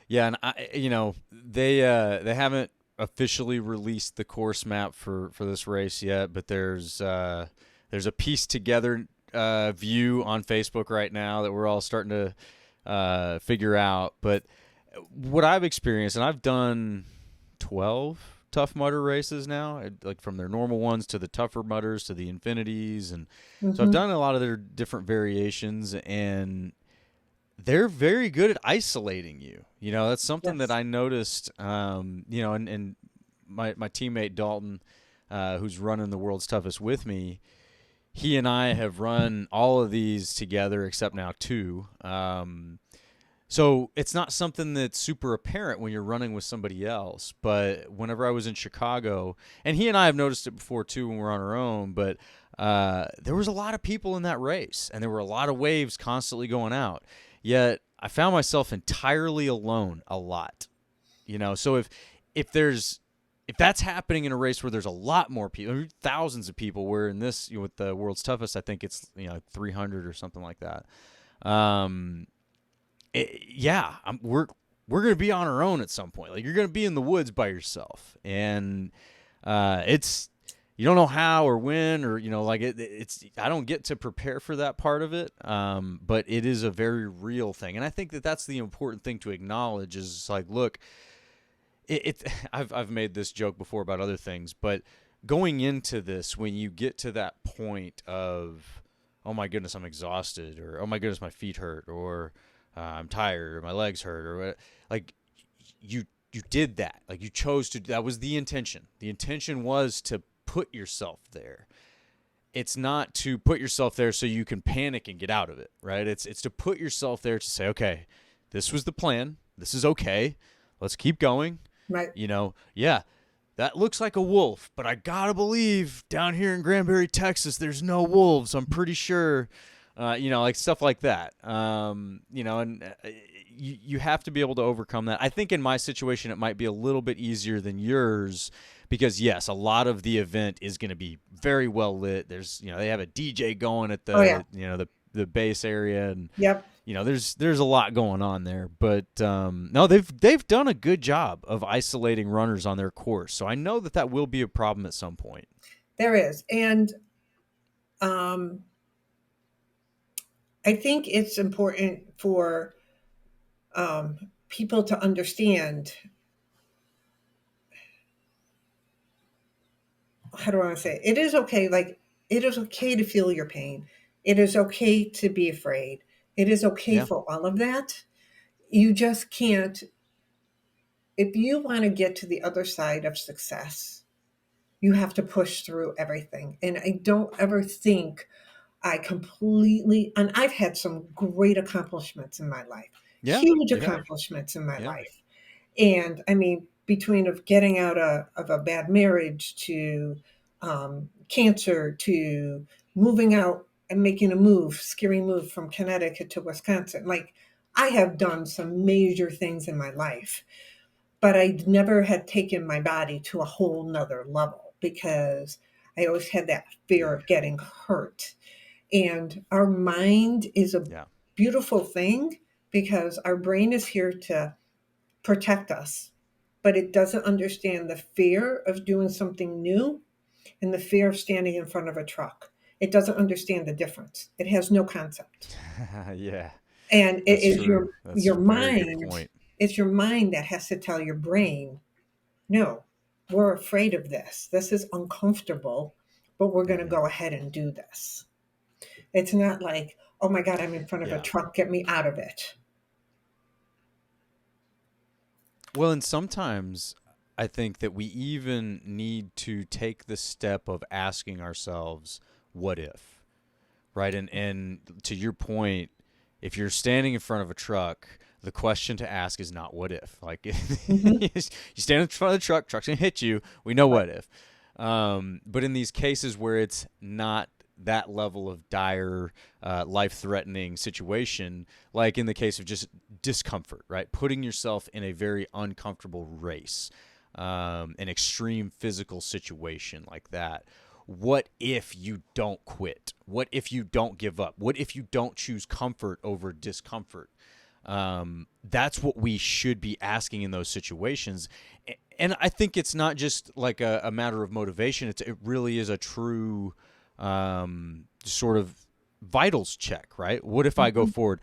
Yeah, and they haven't officially released the course map for this race yet, but there's a pieced together view on Facebook right now that we're all starting to figure out. But what I've experienced, and I've done 12 Tough Mudder races now, like from their normal ones to the tougher mudders to the infinities, and so I've
Hmm.
done a lot of their different variations, and they're very good at isolating you. That's something that
Yes.
I noticed. And my teammate Dalton, who's running the world's toughest with me, he and I have run all of these together except now two. So it's not something that's super apparent when you're running with somebody else. But whenever I was in Chicago, and he and I have noticed it before too when we're on our own, but there was a lot of people in that race, and there were a lot of waves constantly going out. Yet I found myself entirely alone a lot. So if that's happening in a race where there's a lot more people, thousands of people, where in this, with the world's toughest, I think it's 300 or something like that. Um, yeah, we're gonna be on our own at some point. Like, you're gonna be in the woods by yourself, and it's you don't know how or when, or like it's I don't get to prepare for that part of it. But it is a very real thing, and I think that that's the important thing to acknowledge. Is like, look, I've made this joke before about other things, but going into this, when you get to that point of, oh my goodness, I'm exhausted, or oh my goodness, my feet hurt, or I'm tired, or my legs hurt, or what, like, you did that. Like, you chose to. That was the intention. The intention was to put yourself there. It's not to put yourself there so you can panic and get out of it, right? It's to put yourself there to say, okay, this was the plan. This is okay. Let's keep going.
Right.
Yeah, that looks like a wolf, but I gotta believe down here in Granbury, Texas, there's no wolves. I'm pretty sure, like stuff like that. And you have to be able to overcome that. I think in my situation, it might be a little bit easier than yours because, yes, a lot of the event is going to be very well lit. There's, they have a DJ going at
Oh yeah.
the base area, and
Yep.
there's a lot going on there, but no, they've done a good job of isolating runners on their course. So I know that will be a problem at some point.
There is, and um, I think it's important for people to understand. How do I want to say it? It is okay. Like, it is okay to feel your pain. It is okay to be afraid. It is okay
Yeah,
for all of that. You just can't. If you want to get to the other side of success, you have to push through everything. And I don't ever think I completely, and I've had some great accomplishments in my life,
yeah,
huge
you have.
accomplishments in my
Yeah,
life. And I mean, between of getting out of a bad marriage to cancer to moving out and making a move, scary move from Connecticut to Wisconsin, like, I have done some major things in my life, but I never had taken my body to a whole nother level because I always had that fear of getting hurt. And our mind is a
yeah,
beautiful thing because our brain is here to protect us, but it doesn't understand the fear of doing something new and the fear of standing in front of a truck. It doesn't understand the difference. It has no concept.
yeah.
And it
That's
is
true. That's a
your
very good
mind,
point.
it's your mind that has to tell your brain, no, we're afraid of this. This is uncomfortable, but we're going to
Hmm.
go ahead and do this. It's not like, oh my God, I'm in front of a
Yeah.
truck, get me out of it.
Well, and sometimes I think that we even need to take the step of asking ourselves, what if? Right? And to your point, if you're standing in front of a truck, the question to ask is not what if. Like
Hmm.
you stand in front of the truck's gonna hit you. We know
Right.
what if. But in these cases where it's not that level of dire, life-threatening situation, like in the case of just discomfort, right? Putting yourself in a very uncomfortable race, an extreme physical situation like that. What if you don't quit? What if you don't give up? What if you don't choose comfort over discomfort? That's what we should be asking in those situations. And I think it's not just like a matter of motivation. It really is a true sort of vitals check, right? What if I go
Hmm.
forward?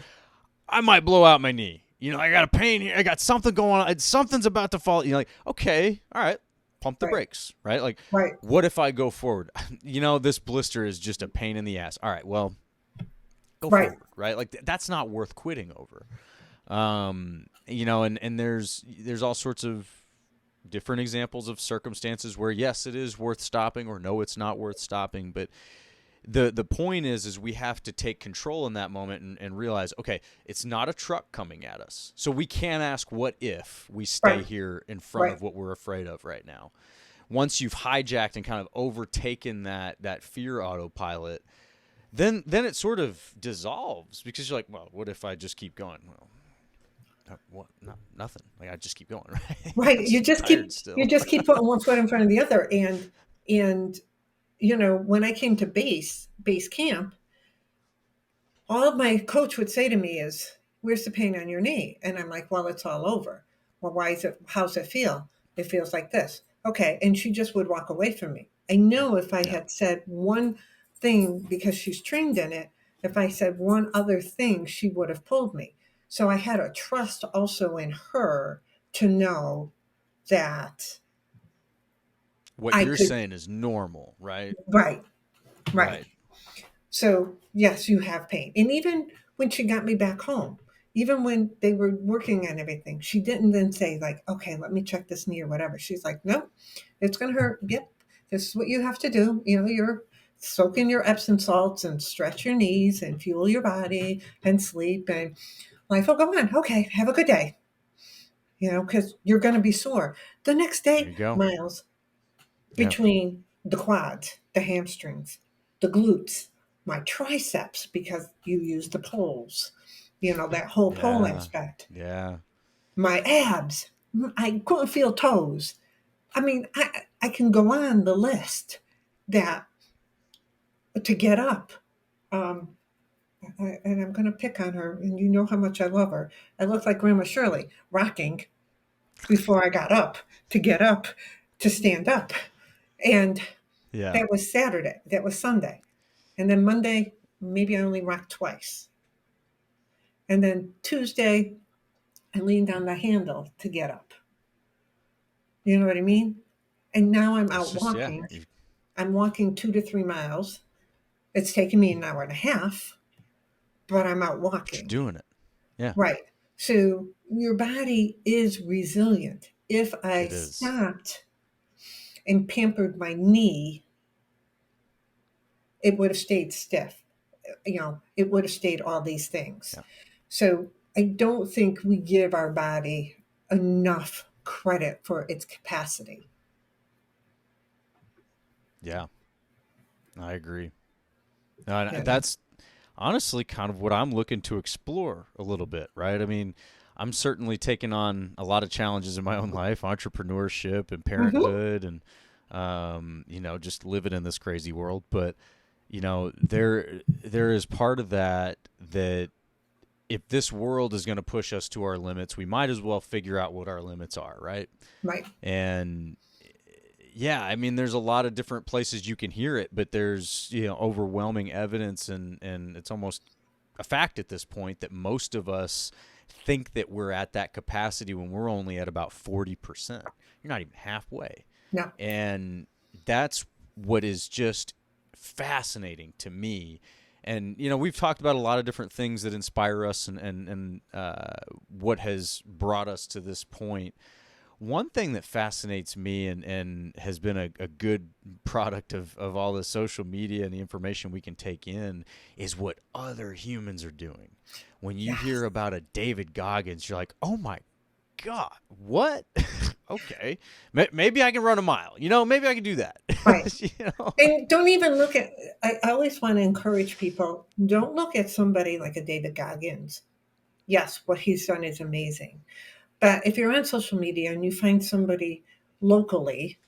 I might blow out my knee. You know, I got a pain here. I got something going on. Something's about to fall. You know, like, okay, all right, pump the
Right.
brakes, right? Like,
Right.
what if I go forward? You know, this blister is just a pain in the ass. All right, well, go
Right.
forward, right? Like, that's not worth quitting over. You know, and there's all sorts of different examples of circumstances where yes, it is worth stopping, or no, it's not worth stopping. But the point is we have to take control in that moment and realize, okay, it's not a truck coming at us, so we can't ask what if we stay
Right.
here in front
Right.
of what we're afraid of right now. Once you've hijacked and kind of overtaken that fear autopilot, then it sort of dissolves, because you're like, well, what if I just keep going? Well, what? No, nothing. Like, I just keep going, right?
Right.
I'm just tired
You
still.
just keep putting one foot in front of the other. And when I came to base camp, all my coach would say to me is, "Where's the pain on your knee?" And I'm like, "Well, it's all over." "Well, why is it? How's it feel?" "It feels like this." "Okay." And she just would walk away from me. I know if I
Yeah.
had said one thing, because she's trained in it, if I said one other thing, she would have pulled me. So I had a trust also in her to know that
What
I
you're
could.
saying is normal, right?
Right. Right.
Right.
So, yes, you have pain. And even when she got me back home, even when they were working on everything, she didn't then say, like, "Okay, let me check this knee," or whatever. She's like, "Nope, it's going to hurt. Yep, this is what you have to do. You're soak in your Epsom salts and stretch your knees and fuel your body and sleep." And like, "Oh, go on. Okay, have a good day," because you're going to be sore. The next
There
day,
you go.
Miles,
Yeah.
between the quads, the hamstrings, the glutes, my triceps, because you use the poles, that whole pole
Yeah.
aspect,
Yeah.
my abs, I couldn't feel toes. I mean, I can go on the list that to get up. Um, and I'm going to pick on her, and you know how much I love her. I look like Grandma Shirley rocking before I got up to get up to stand up. And
Yeah.
that was Saturday. That was Sunday. And then Monday, maybe I only rocked twice. And then Tuesday, I leaned on the handle to get up. You know what I mean? And now I'm
It's
out
just, yeah.
walking. I'm walking 2 to 3 miles. It's taken me an hour and a half, but I'm out
But you're
walking.
doing it. Yeah.
Right. So your body is resilient. If I
It is.
stopped and pampered my knee, it would have stayed stiff. It would have stayed all these things.
Yeah.
So I don't think we give our body enough credit for its capacity.
Yeah. I agree. And
Yeah.
that's honestly kind of what I'm looking to explore a little bit, right? I mean, I'm certainly taking on a lot of challenges in my own life, entrepreneurship and
Hmm.
parenthood, and just living in this crazy world. But there is part of that if this world is going to push us to our limits, we might as well figure out what our limits are, right?
Right.
And yeah, I mean, there's a lot of different places you can hear it, but there's overwhelming evidence, and it's almost a fact at this point that most of us think that we're at that capacity when we're only at about 40%. You're not even halfway,
No.
and that's what is just fascinating to me. And we've talked about a lot of different things that inspire us, and what has brought us to this point. One thing that fascinates me, and has been a good product of all the social media and the information we can take in, is what other humans are doing. when you hear
Yes.
about a David Goggins, you're like, oh my God, what? Okay, maybe I can run a mile. Maybe I can do that.
Right.
you know?
And don't even look at, I always want to encourage people, don't look at somebody like a David Goggins. Yes, what he's done is amazing. But if you're on social media and you find somebody locally,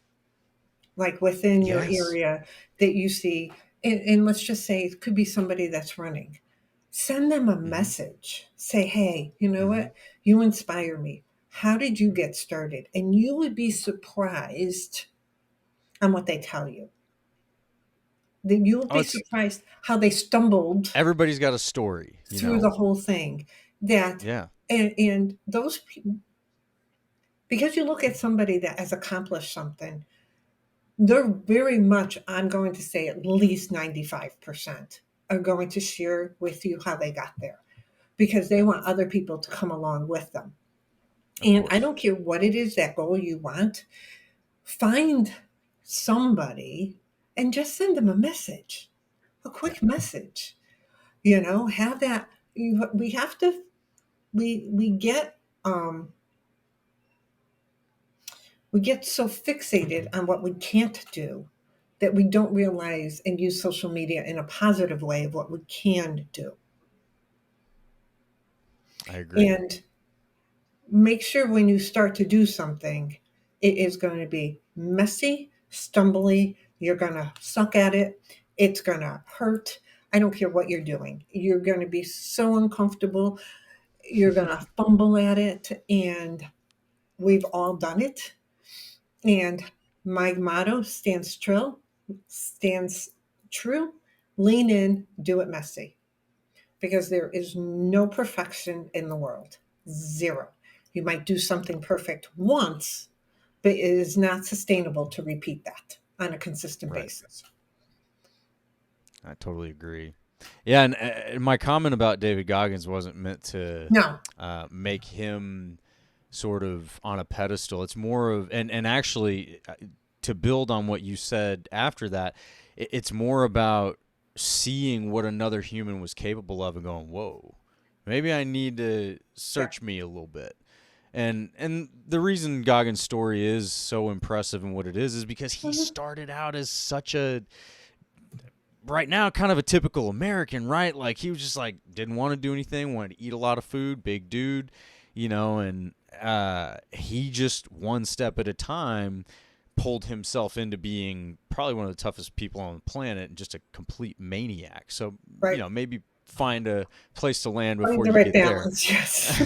like within your
Yes.
area that you see, and let's just say it could be somebody that's running, send them a
Mm-hmm.
message. Say, hey, you know
Mm-hmm.
what? You inspire me. How did you get started? And you would be surprised on what they tell you. That you'll
Oh,
be
it's
surprised how they stumbled
everybody's got a story.
through the whole thing. That
Yeah.
and those people, because you look at somebody that has accomplished something, they're very much, I'm going to say at least 95% are going to share with you how they got there because they want other people to come along with them.
Of
And I
course.
don't care what it is, that goal you want, find somebody and just send them a message, a
Yeah.
quick message. Have that. We have to, we get, we get so fixated on what we can't do that we don't realize and use social media in a positive way of what we can do.
I agree.
And make sure when you start to do something, it is going to be messy, stumbly. You're going to suck at it. It's going to hurt. I don't care what you're doing. You're going to be so uncomfortable. You're going to fumble at it. And we've all done it. And my motto stands true. Lean in, do it messy. Because there is no perfection in the world. Zero. You might do something perfect once, but it is not sustainable to repeat that on a consistent
Right.
basis.
I totally agree. Yeah, and my comment about David Goggins wasn't meant to
No.
make him sort of on a pedestal. It's more of and actually to build on what you said after that, it's more about seeing what another human was capable of and going, "Whoa, maybe I need to
Yeah.
search me a little bit." And the reason Goggins' story is so impressive and what it is because he
Mhm.
started out as such a right now kind of a typical American, right? Like he was just like didn't want to do anything, wanted to eat a lot of food, big dude, and he just one step at a time pulled himself into being probably one of the toughest people on the planet and just a complete maniac. So,
Right.
maybe find a place to land
Find
before
the
you
right
get there.
balance. Yes.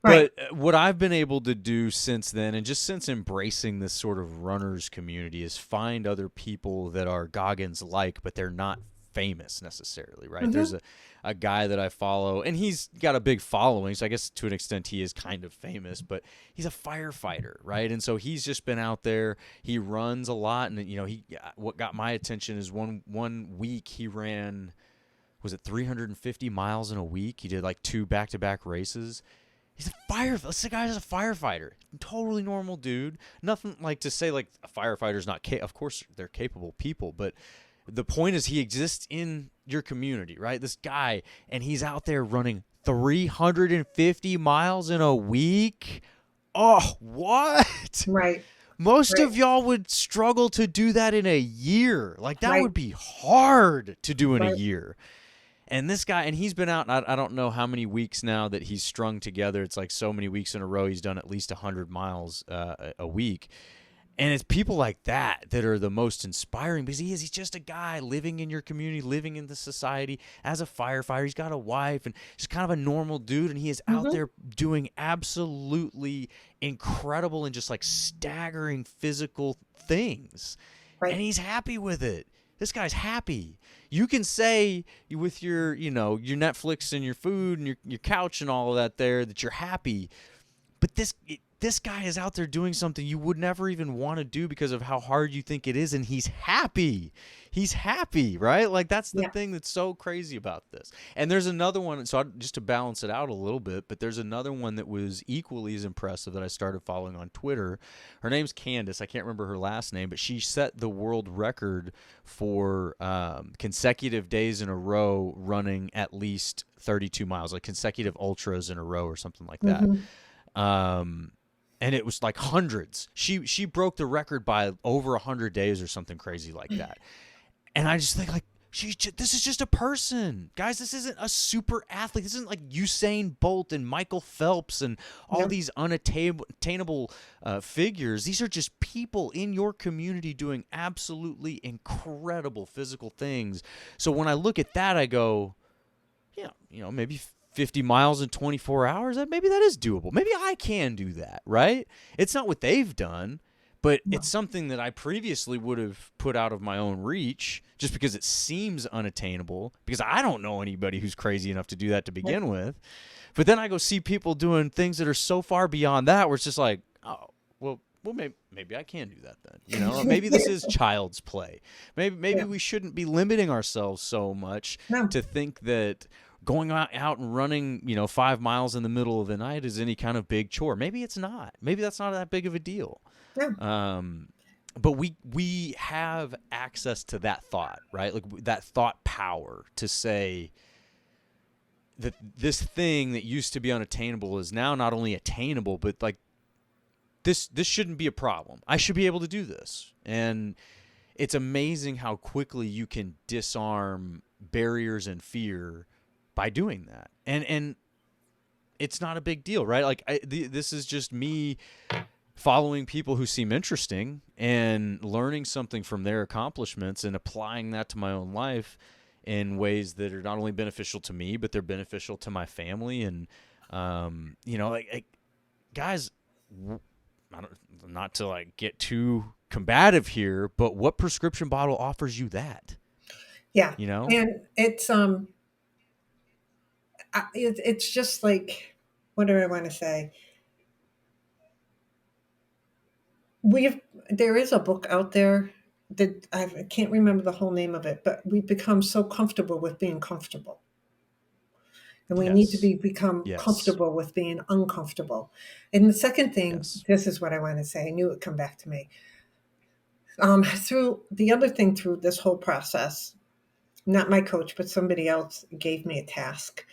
Right.
But what I've been able to do since then, and just since embracing this sort of runners community, is find other people that are Goggins like, but they're not famous necessarily, right? There's
Hmm.
a guy that I follow, and he's got a big following, so I guess to an extent he is kind of famous, but he's a firefighter, right? And so he's just been out there. He runs a lot, and he what got my attention is one week he ran, was it 350 miles in a week? He did like two back-to-back races. He's a fire. This guy's a firefighter. Totally normal dude. Nothing like to say like a firefighter's not. Of course, they're capable people, but the point is he exists in your community, right? This guy, and he's out there running 350 miles in a week. Oh, what?
Right.
Most
Right.
of y'all would struggle to do that in a year. Like that
Right.
would be hard to do in a
Right.
year. And this guy, and he's been out, I don't know how many weeks now that he's strung together. It's like so many weeks in a row. He's done at least 100 miles a week. And it's people like that are the most inspiring because he's just a guy living in your community, living in the society as a firefighter. He's got a wife and he's kind of a normal dude. And he is out
Hmm.
there doing absolutely incredible and just like staggering physical things. And
Right.
he's happy with it. This guy's happy. You can say with your Netflix and your food and your couch and all of that there that you're happy, but this guy is out there doing something you would never even want to do because of how hard you think it is, and he's happy. He's happy, right? Like that's the
Yeah.
thing that's so crazy about this. And there's another one, so just to balance it out a little bit, but there's another one that was equally as impressive that I started following on Twitter. Her name's Candace. I can't remember her last name, but she set the world record for consecutive days in a row running at least 32 miles, like consecutive ultras in a row or something like that.
Hmm.
Um, and it was like hundreds. She broke the record by over 100 days or something crazy like that. And I just think like this is just a person, guys. This isn't a super athlete. This isn't like Usain Bolt and Michael Phelps and all
Yeah.
these unattainable figures. These are just people in your community doing absolutely incredible physical things. So when I look at that, I go, yeah, maybe 50 miles in 24 hours. Maybe that is doable. Maybe I can do that, right? It's not what they've done, but it's
No.
something that I previously would have put out of my own reach just because it seems unattainable, because I don't know anybody who's crazy enough to do that to
Yeah.
begin with. But then I go see people doing things that are so far beyond that where it's just like, oh, well, maybe I can do that then. Maybe this is child's play. Maybe
Yeah.
we shouldn't be limiting ourselves so much
No.
to think that going out and running, 5 miles in the middle of the night is any kind of big chore. Maybe it's not. Maybe that's not that big of a deal.
No.
But we have access to that thought, right? Like that thought power to say that this thing that used to be unattainable is now not only attainable, but like this shouldn't be a problem. I should be able to do this. And it's amazing how quickly you can disarm barriers and fear by doing that. And it's not a big deal, right? Like this is just me following people who seem interesting and learning something from their accomplishments and applying that to my own life in ways that are not only beneficial to me, but they're beneficial to my family. And, like guys, not to like get too combative here, but what prescription bottle offers you that?
Yeah.
You know?
And it's just like, what do I want to say? We've There is a book out there that I can't remember the whole name of it, but we've become so comfortable with being comfortable, and we need to
Yes.
become
Yes.
comfortable with being uncomfortable. And the second thing,
Yes.
this is what I want to say. I knew it would come back to me. Through the other thing through this whole process, not my coach, but somebody else gave me a task,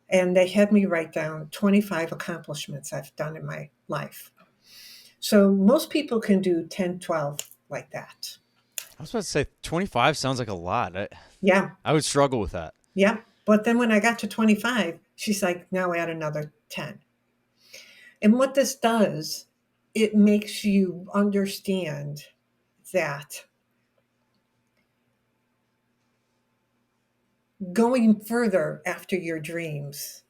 and they had me write down 25 accomplishments I've done in my life. So most people can do 10, 12 like that.
I was about to say 25 sounds like a lot.
Yeah,
I would struggle with that.
yeah. But then when I got to 25, she's like, now add another 10. And what this does, it makes you understand that going further after your dreams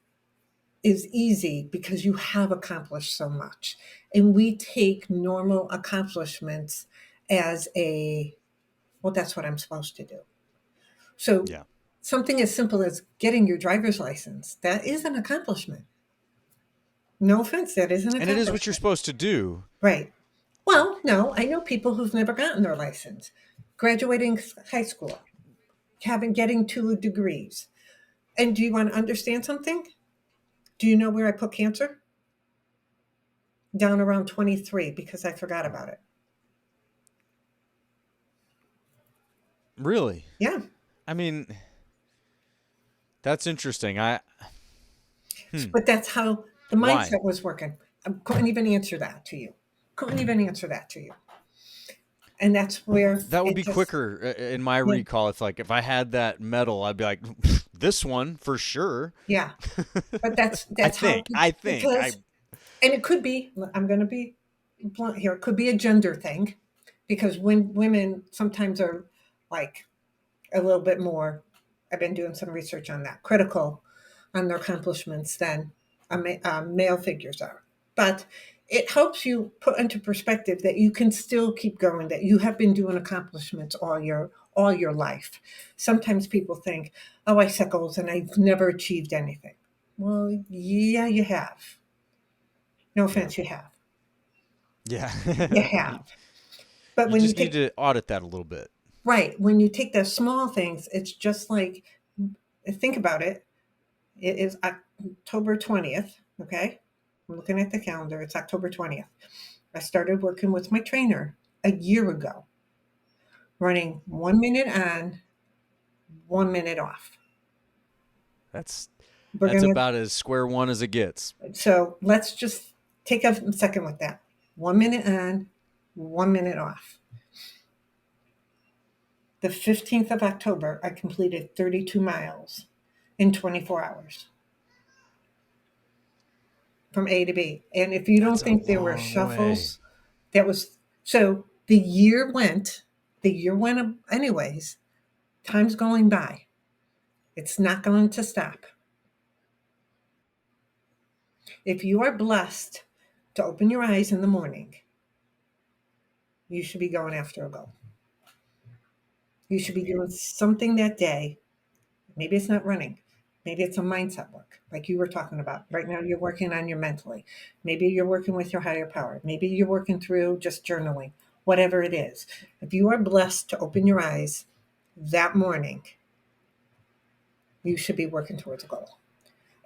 is easy because you have accomplished so much. And we take normal accomplishments as well, that's what I'm supposed to do. So
Yeah.
something as simple as getting your driver's license, that is an accomplishment. No offense, that is an
And it is what you're
accomplishment.
supposed to do.
Right. Well, no, I know people who've never gotten their license, graduating high school, getting two degrees. And do you want to understand something? Do you know where I put cancer? Down around 23 because I forgot about it.
Really?
Yeah.
I mean, that's interesting. Hmm.
But that's how the
Why?
mindset was working. I couldn't even answer that to you. Couldn't even answer that to you. And that's where
That would
it
be
just,
quicker in my
yeah,
recall. If I had that medal, I'd be like, this one for sure.
yeah. But that's
I
that's how
think. I think. I
because and it could be, I'm going to be blunt here, it could be a gender thing because when women sometimes are like a little bit more, I've been doing some research on that, critical on their accomplishments than male figures are. But it helps you put into perspective that you can still keep going, that you have been doing accomplishments all your life. Sometimes people think, oh, I set goals and I've never achieved anything. Well, yeah, you have. No
yeah.
offense, you have.
Yeah.
You have. But
You
when you
just need
take
to audit that a little bit.
right, when you take the small things, it's just like think about it. It is October 20th, okay? I'm looking at the calendar. It's October 20th. I started working with my trainer a year ago, running 1 minute on, 1 minute off.
That's
We're
that's
gonna
about as square one as it gets.
so let's just take a second with that. 1 minute on, 1 minute off. The 15th of October, I completed 32 miles in 24 hours from A to B. And if you don't
That's a
think there were
long way.
shuffles, that was so the year went anyways. Time's going by. It's not going to stop. If you are blessed to open your eyes in the morning, you should be going after a goal. You should be doing something that day. Maybe it's not running. Maybe it's a mindset work, like you were talking about. Right now, you're working on your mentally. Maybe you're working with your higher power. Maybe you're working through just journaling, whatever it is. If you are blessed to open your eyes that morning, you should be working towards a goal.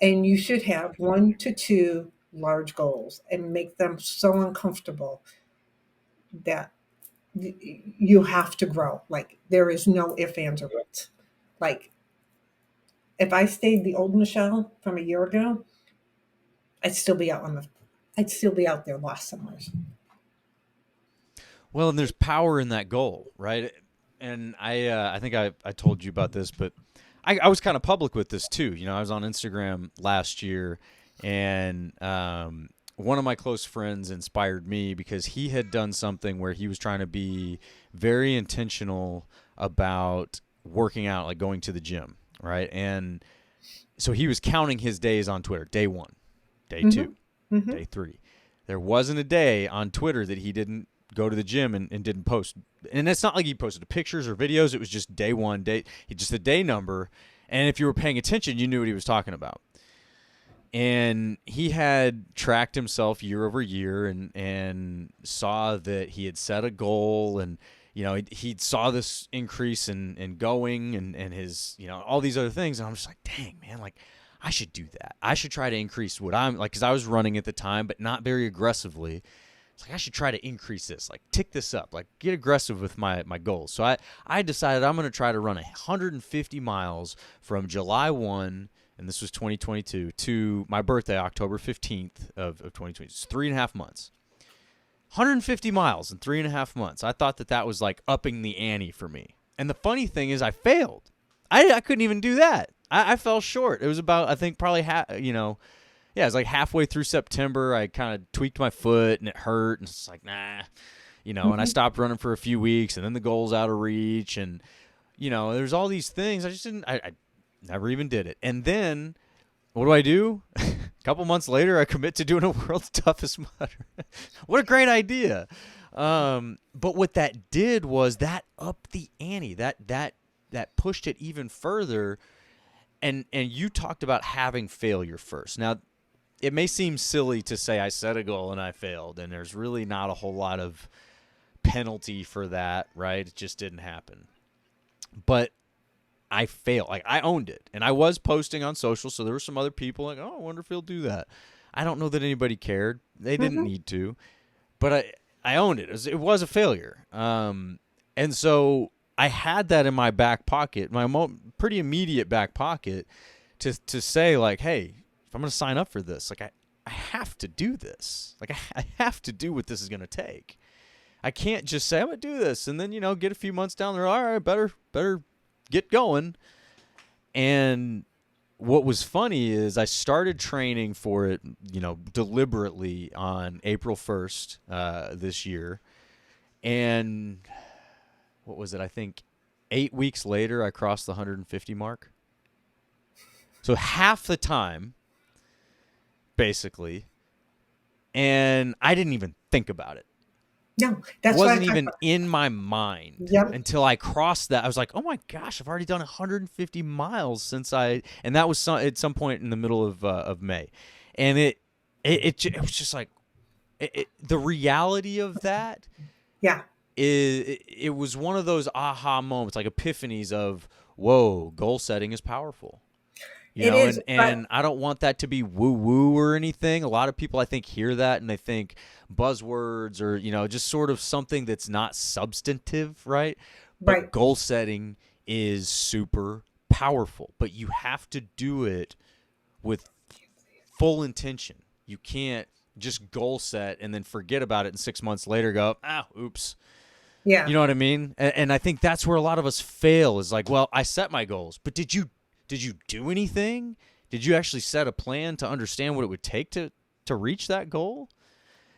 And you should have 1 to 2 large goals and make them so uncomfortable that you have to grow. Like there is no ifs, ands, or buts. Like if I stayed the old Michelle from a year ago, I'd still be out on the, I'd still be out there lost somewhere.
Well, and there's power in that goal, right? And I think I told you about this, but I was kind of public with this too. You know, I was on Instagram last year, and one of my close friends inspired me because he had done something where he was trying to be very intentional about working out, like going to the gym, right? And so he was counting his days on Twitter. Day 1, day 2,
Mm-hmm. Mm-hmm.
day 3. There wasn't a day on Twitter that he didn't go to the gym and didn't post. And it's not like he posted pictures or videos. It was just day 1, just a day number. And if you were paying attention, you knew what he was talking about. And he had tracked himself year over year and saw that he had set a goal, and you know he saw this increase in going and his, you know, all these other things. And I'm just like, dang man, like I should do that. I should try to increase what I'm like, because I was running at the time but not very aggressively. It's like I should try to increase this, like tick this up, like get aggressive with my goals. So I decided I'm going to try to run 150 miles from July 1, and this was 2022, to my birthday, October 15th of 2020. It's 3.5 months. 150 miles in 3.5 months. I thought that was like upping the ante for me. And the funny thing is I failed. I couldn't even do that. I fell short. It was about, I think, probably, yeah, it was like halfway through September. I kind of tweaked my foot and it hurt. And it's like, nah, you know, and I
Mm-hmm.
stopped running for a few weeks, and then the goal's out of reach. And, you know, there's all these things. I just didn't, I never even did it. And then what do? A couple months later, I commit to doing a world's toughest mudder. What a great idea. But what that did was that upped the ante. That pushed it even further. And you talked about having failure first. Now, it may seem silly to say I set a goal and I failed, and there's really not a whole lot of penalty for that, right? It just didn't happen. But I failed. Like I owned it, and I was posting on social, so there were some other people like, "Oh, I wonder if he'll do that." I don't know that anybody cared. They didn't
Mm-hmm.
need to, but I owned it. It was a failure, and so I had that in my back pocket, my pretty immediate back pocket, to say like, "Hey, if I'm going to sign up for this, like I have to do this. Like I have to do what this is going to take. I can't just say I'm going to do this and then, you know, get a few months down there. All right, better get going." And what was funny is I started training for it, you know, deliberately on April 1st this year. And what was it? I think 8 weeks later, I crossed the 150 mark. So half the time, basically. And I didn't even think about it.
No, that's what I
Wasn't
talk
even
about.
in my mind
Yep.
until I crossed that. I was like, "Oh my gosh, I've already done 150 miles since and that was at some point in the middle of May." And it was just like, the reality of that
Yeah,
it was one of those aha moments, like epiphanies of, whoa, goal setting is powerful. You
it
know,
is.
and I don't want that to be woo woo or anything. A lot of people I think hear that and they think buzzwords or, just sort of something that's not substantive, right? But
Right.
goal setting is super powerful, but you have to do it with full intention. You can't just goal set and then forget about it and 6 months later go, oops.
Yeah.
You know what I mean? And I think that's where a lot of us fail is like, well, I set my goals, but did you do anything? Did you actually set a plan to understand what it would take to reach that goal?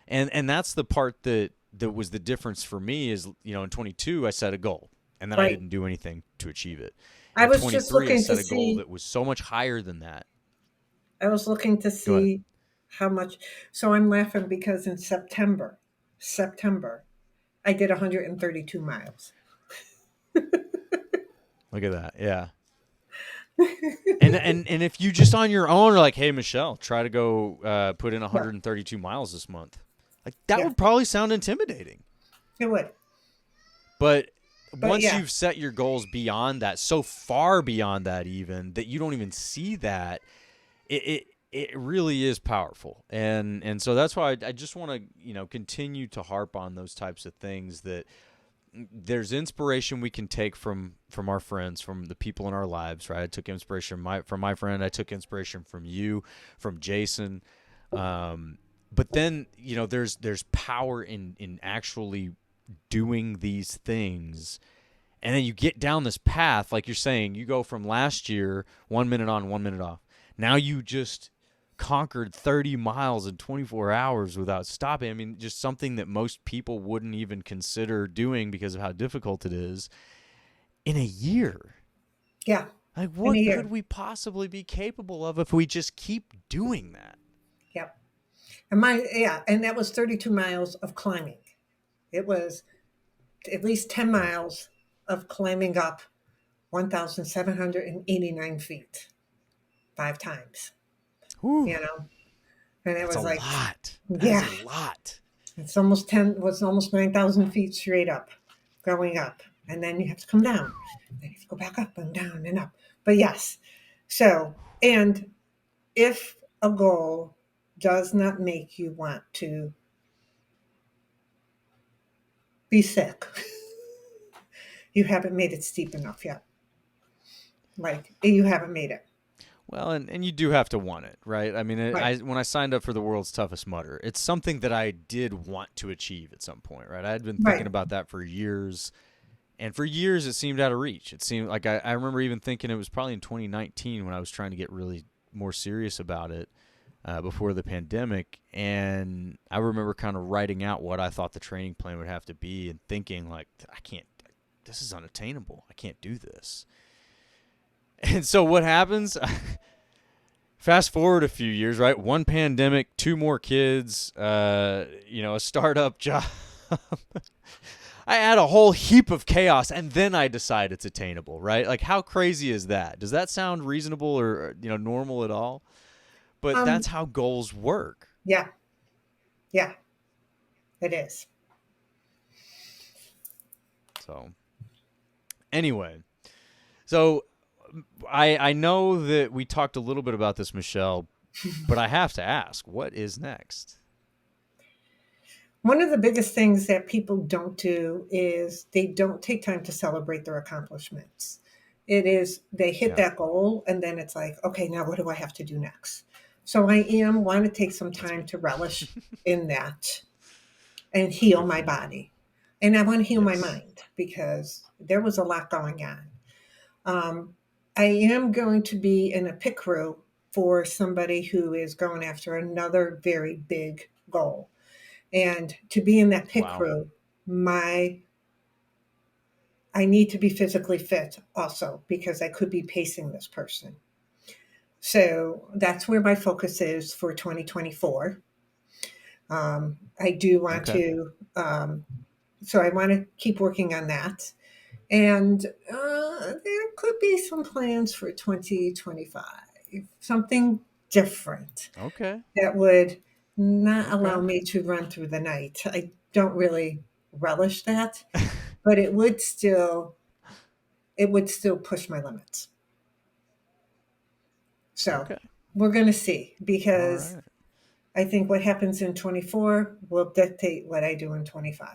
And that's the part that was the difference for me is, in 22 I set a goal and then I
Right.
didn't do anything to achieve it.
I
In
was just
23 I
looking to
set a goal
see.
that was so much higher than that.
I was looking to
Go ahead.
see how much. So I'm laughing because in September, I did 132 miles.
Look at that. Yeah. And if you just on your own are like, hey, Michelle, try to go put in
Yeah.
132 miles this month, like that
Yeah.
would probably sound intimidating.
It would.
But
But
once
yeah.
you've set your goals beyond that, so far beyond that, even that you don't even see that, it really is powerful. And so that's why I just want to continue to harp on those types of things, that there's inspiration we can take from our friends, from the people in our lives, right? I took inspiration from my friend. I took inspiration from you, from Jason. But then there's power in actually doing these things, and then you get down this path, like you're saying, you go from last year 1 minute on, 1 minute off. Now you just conquered 30 miles in 24 hours without stopping. I mean, just something that most people wouldn't even consider doing because of how difficult it is in a year.
Yeah.
Like,
In a
what could
year.
we possibly be capable of if we just keep doing that?
Yep. And yeah, and that was 32 miles of climbing. It was at least 10
Yeah.
miles of climbing up 1,789 feet 5 times,
Whew.
you know? And it
That's a
was like,
lot. That is
yeah,
a lot.
it's almost 10, was almost 9,000 feet straight up, going up. And then you have to come down. Then you have to go back up and down and up. But yes. So, and if a goal does not make you want to be sick, you haven't made it steep enough yet. Like, you haven't made it.
Well, and you do have to want it, right? I mean,
Right.
when I signed up for the world's toughest mudder, it's something that I did want to achieve at some point, right? I had been thinking
Right.
about that for years, and for years it seemed out of reach. It seemed like I remember even thinking it was probably in 2019 when I was trying to get really more serious about it, before the pandemic, and I remember kind of writing out what I thought the training plan would have to be, and thinking like, I can't. This is unattainable. I can't do this. And so what happens? Fast forward a few years, right? One pandemic, two more kids, a startup job. I add a whole heap of chaos, and then I decide it's attainable, right? Like, how crazy is that? Does that sound reasonable or normal at all? But
Um,
that's how goals work.
yeah. Yeah, it is.
So anyway, so I know that we talked a little bit about this, Michelle, but I have to ask, what is next?
One of the biggest things that people don't do is they don't take time to celebrate their accomplishments. It is they hit
Yeah.
that goal and then it's like, okay, now what do I have to do next? So I am want to take some
That's
time
me.
to relish in that and heal
Good for
my
you.
body. And I want to heal my
Yes.
mind because there was a lot going on. Um, I am going to be in a pit crew for somebody who is going after another very big goal. And to be in that pit
Wow.
crew, my I need to be physically fit also because I could be pacing this person. So that's where my focus is for 2024. I do want
Okay.
to, so I want to keep working on that. And there could be some plans for 2025, something different
Okay.
that would not allow
Okay.
me to run through the night. I don't really relish that, but it would still push my limits. So
Okay.
we're going to see
All
because
right.
I think what happens in 24 will dictate what I do in 25.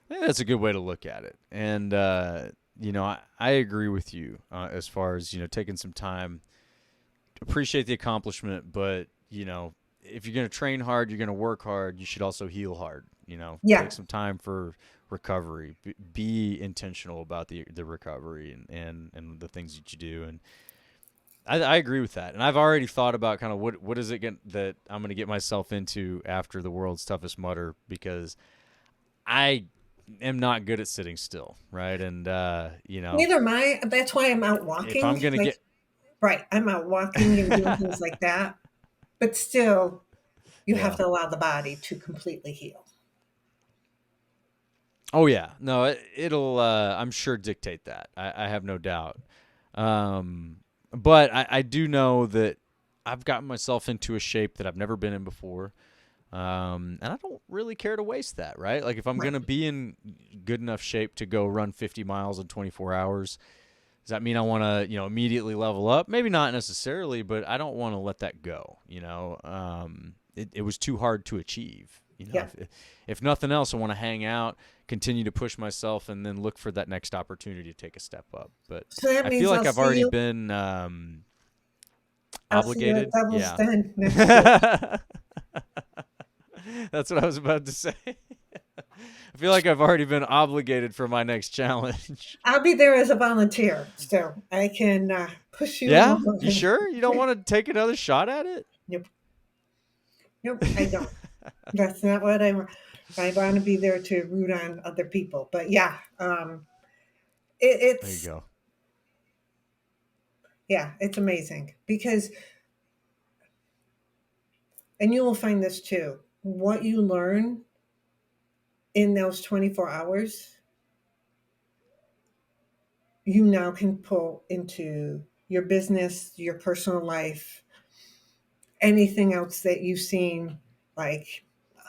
Yeah, that's a good way to look at it. And, I agree with you as far as, taking some time, appreciate the accomplishment, but, if you're going to train hard, you're going to work hard, you should also heal hard,
Yeah.
take some time for recovery, be intentional about the recovery and the things that you do. And I agree with that. And I've already thought about kind of what is it that I'm going to get myself into after the world's toughest mudder, because I am not good at sitting still, right? And
Neither am I. That's why I'm out
if
walking.
I'm gonna
Like,
get,
right. I'm out walking and doing things like that. But still, you have
yeah,
to allow the body to completely heal.
oh yeah, no, it'll I'm sure dictate that. I have no doubt. But I do know that I've gotten myself into a shape that I've never been in before. And I don't really care to waste that, right? Like if I'm
Right.
gonna be in good enough shape to go run 50 miles in 24 hours, does that mean I want to, immediately level up? Maybe not necessarily, but I don't want to let that go. It was too hard to achieve.
Yeah.
If nothing else, I want to hang out, continue to push myself, and then look for that next opportunity to take a step up. But
So that
I feel
means
like I've already been
I'll see you at
obligated.
Devil's
Yeah.
Den next year.
That's what I was about to say. I feel like I've already been obligated for my next challenge.
I'll be there as a volunteer still. I can push you
Yeah? You
along.
sure? You don't want to take another shot at it?
Nope. Nope, I don't. That's not what I want. I want to be there to root on other people. But yeah,
There you
it's
go.
yeah, it's amazing because, and you will find this too. What you learn in those 24 hours, you now can pull into your business, your personal life, anything else that you've seen. Like,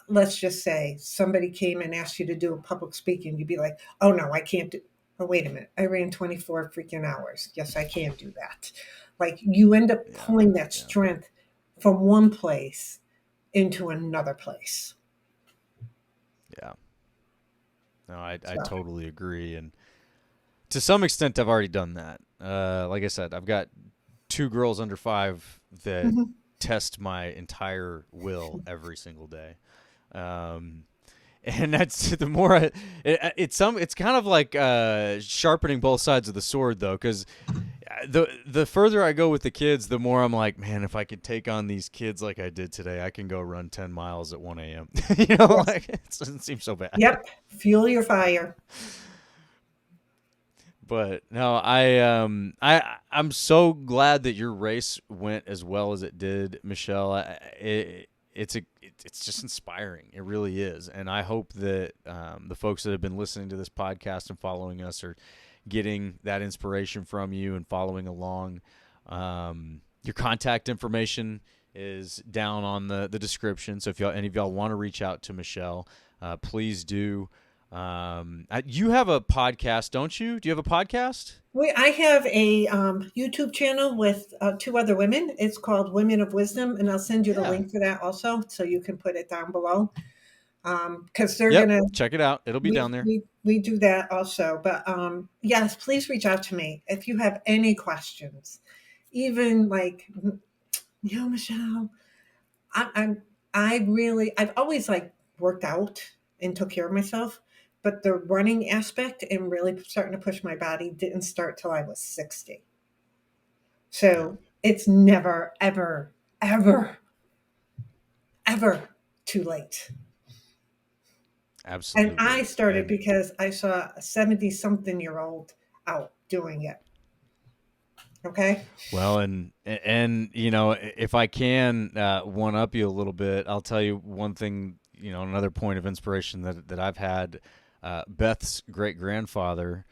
let's just say somebody came and asked you to do a public speaking, you'd be like, oh no, I can't do. Oh, wait a minute. I ran 24 freaking hours. Yes, I can do that. Like, you end up
Yeah.
pulling that
Yeah.
strength from one place into another place.
Yeah. No, I
So,
totally agree. And to some extent, I've already done that. Like I said, I've got two girls under 5 that
mhm.
test my entire will every single day. Um, and that's the more it's kind of like sharpening both sides of the sword, though, because the further I go with the kids, the more I'm like, man, if I could take on these kids like I did today, I can go run 10 miles at 1 a.m.
Yes.
Like it doesn't seem so bad.
Yep. Fuel your fire.
But no, I'm so glad that your race went as well as it did, Michelle. It's just inspiring. It really is, and I hope that the folks that have been listening to this podcast and following us are getting that inspiration from you and following along. Your contact information is down on the description. So if any of y'all want to reach out to Michelle, please do. You have a podcast, don't you? Do you have a podcast?
I have a YouTube channel with two other women. It's called Women of Wisdom, and I'll send you the
Yeah.
link for that also, so you can put it down below. Because they're
Yep.
gonna
Check it out. It'll be down there.
we do that also. But yes, please reach out to me if you have any questions. Even like, Michelle, I, I'm I've always like worked out and took care of myself, but the running aspect and really starting to push my body didn't start till I was 60.
Yeah.
So it's never, ever, ever, ever too late. And I
Absolutely.
started
And
because I saw a 70 something year old out doing it. Okay.
well, and if I can one up you a little bit, I'll tell you one thing. Another point of inspiration that I've had. Beth's great grandfather,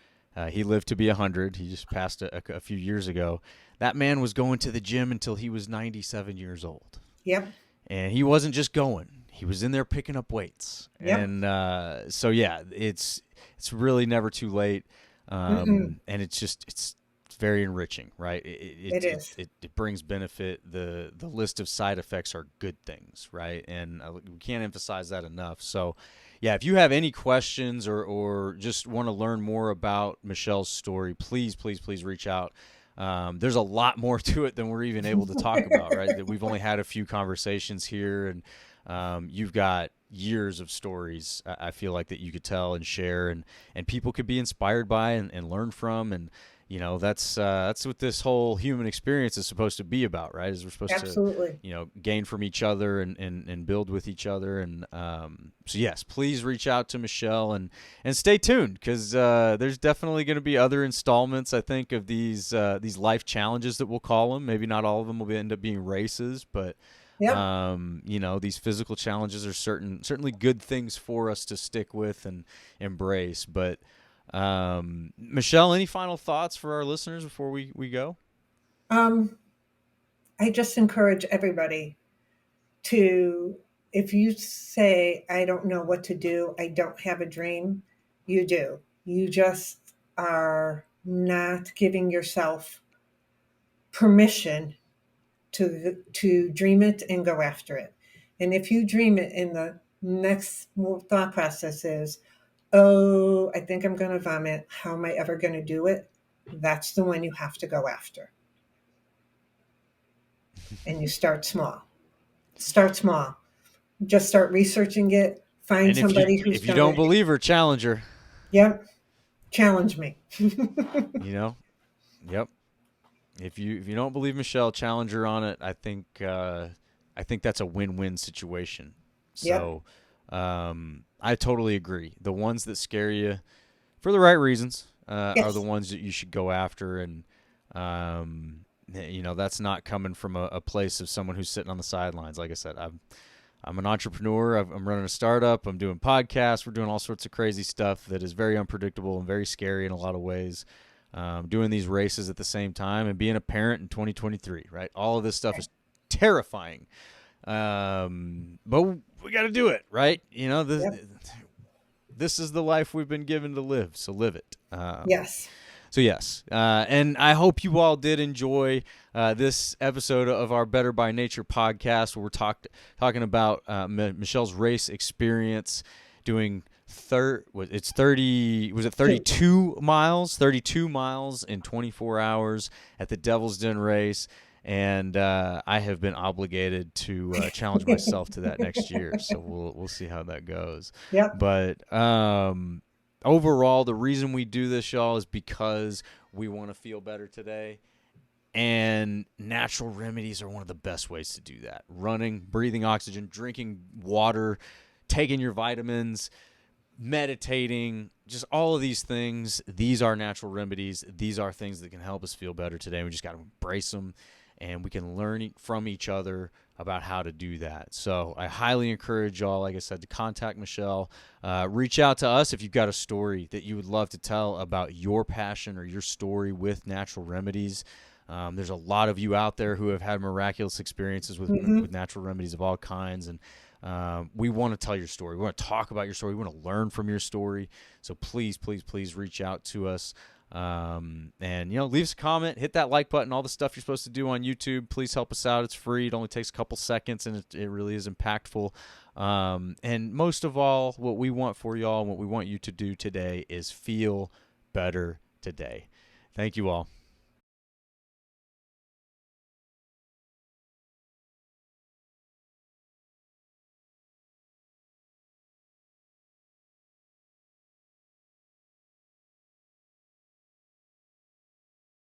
he lived to be 100. He just passed a few years ago. that man was going to the gym until he was 97 years old.
Yep.
And he wasn't just going; he was in there picking up weights.
Yep.
And so, yeah, it's really never too late.
Mm-mm.
And it's very enriching, right?
It is.
It brings benefit. The list of side effects are good things, right? And we can't emphasize that enough. So, yeah, if you have any questions or just want to learn more about Michelle's story, please reach out. There's a lot more to it than we're even able to talk about, right? That we've only had a few conversations here, and you've got years of stories. I feel like that you could tell and share, and people could be inspired by and learn from, and that's what this whole human experience is supposed to be about, right? Is we're supposed to
Absolutely.
gain from each other and build with each other. And so, yes, please reach out to Michelle and stay tuned, because there's definitely going to be other installments, I think, of these life challenges that we'll call them. Maybe not all of them will end up being races, but
Yep.
these physical challenges are certainly good things for us to stick with and embrace. But Michelle, any final thoughts for our listeners before we go?
Um, I just encourage everybody to, if you say, I don't know what to do, I don't have a dream, you do. You just are not giving yourself permission to dream it and go after it. And if you dream it, and the next thought process is, oh, I think I'm going to vomit, how am I ever going to do it? That's the one you have to go after. And you start small. Start small. Just start researching it. Find
And
somebody who's
if you
done
don't
it.
believe her, challenge her.
Yep. Challenge me.
You know, yep. If you don't believe Michelle, challenge her on it. I think that's a win-win situation.
Yep.
So, I totally agree. The ones that scare you, for the right reasons, are the
Yes.
ones that you should go after. And that's not coming from a place of someone who's sitting on the sidelines. Like I said, I'm an entrepreneur. I'm running a startup. I'm doing podcasts. We're doing all sorts of crazy stuff that is very unpredictable and very scary in a lot of ways. Doing these races at the same time and being a parent in 2023, right? All of this stuff is terrifying. But we got to do it, right?
Yep.
This is the life we've been given to live, so live it.
Yes.
So, yes, and I hope you all did enjoy this episode of our Better by Nature podcast, where we're talking about Michelle's race experience doing 32 miles? 32 miles in 24 hours at the Devil's Den race. And I have been obligated to challenge myself to that next year. So we'll see how that goes.
Yep.
But overall, the reason we do this, y'all, is because we want to feel better today. And natural remedies are one of the best ways to do that. Running, breathing oxygen, drinking water, taking your vitamins, meditating, just all of these things. These are natural remedies. These are things that can help us feel better today. We just got to embrace them, and we can learn from each other about how to do that. So I highly encourage y'all, like I said, to contact Michelle. Reach out to us if you've got a story that you would love to tell about your passion or your story with natural remedies. There's a lot of you out there who have had miraculous experiences with natural remedies of all kinds, and we want to tell your story. We want to talk about your story. We want to learn from your story. So please reach out to us. And leave us a comment, hit that like button, all the stuff you're supposed to do on YouTube. Please help us out. It's free. It only takes a couple seconds, and it really is impactful. And most of all, what we want for y'all and what we want you to do today is feel better today. Thank you all.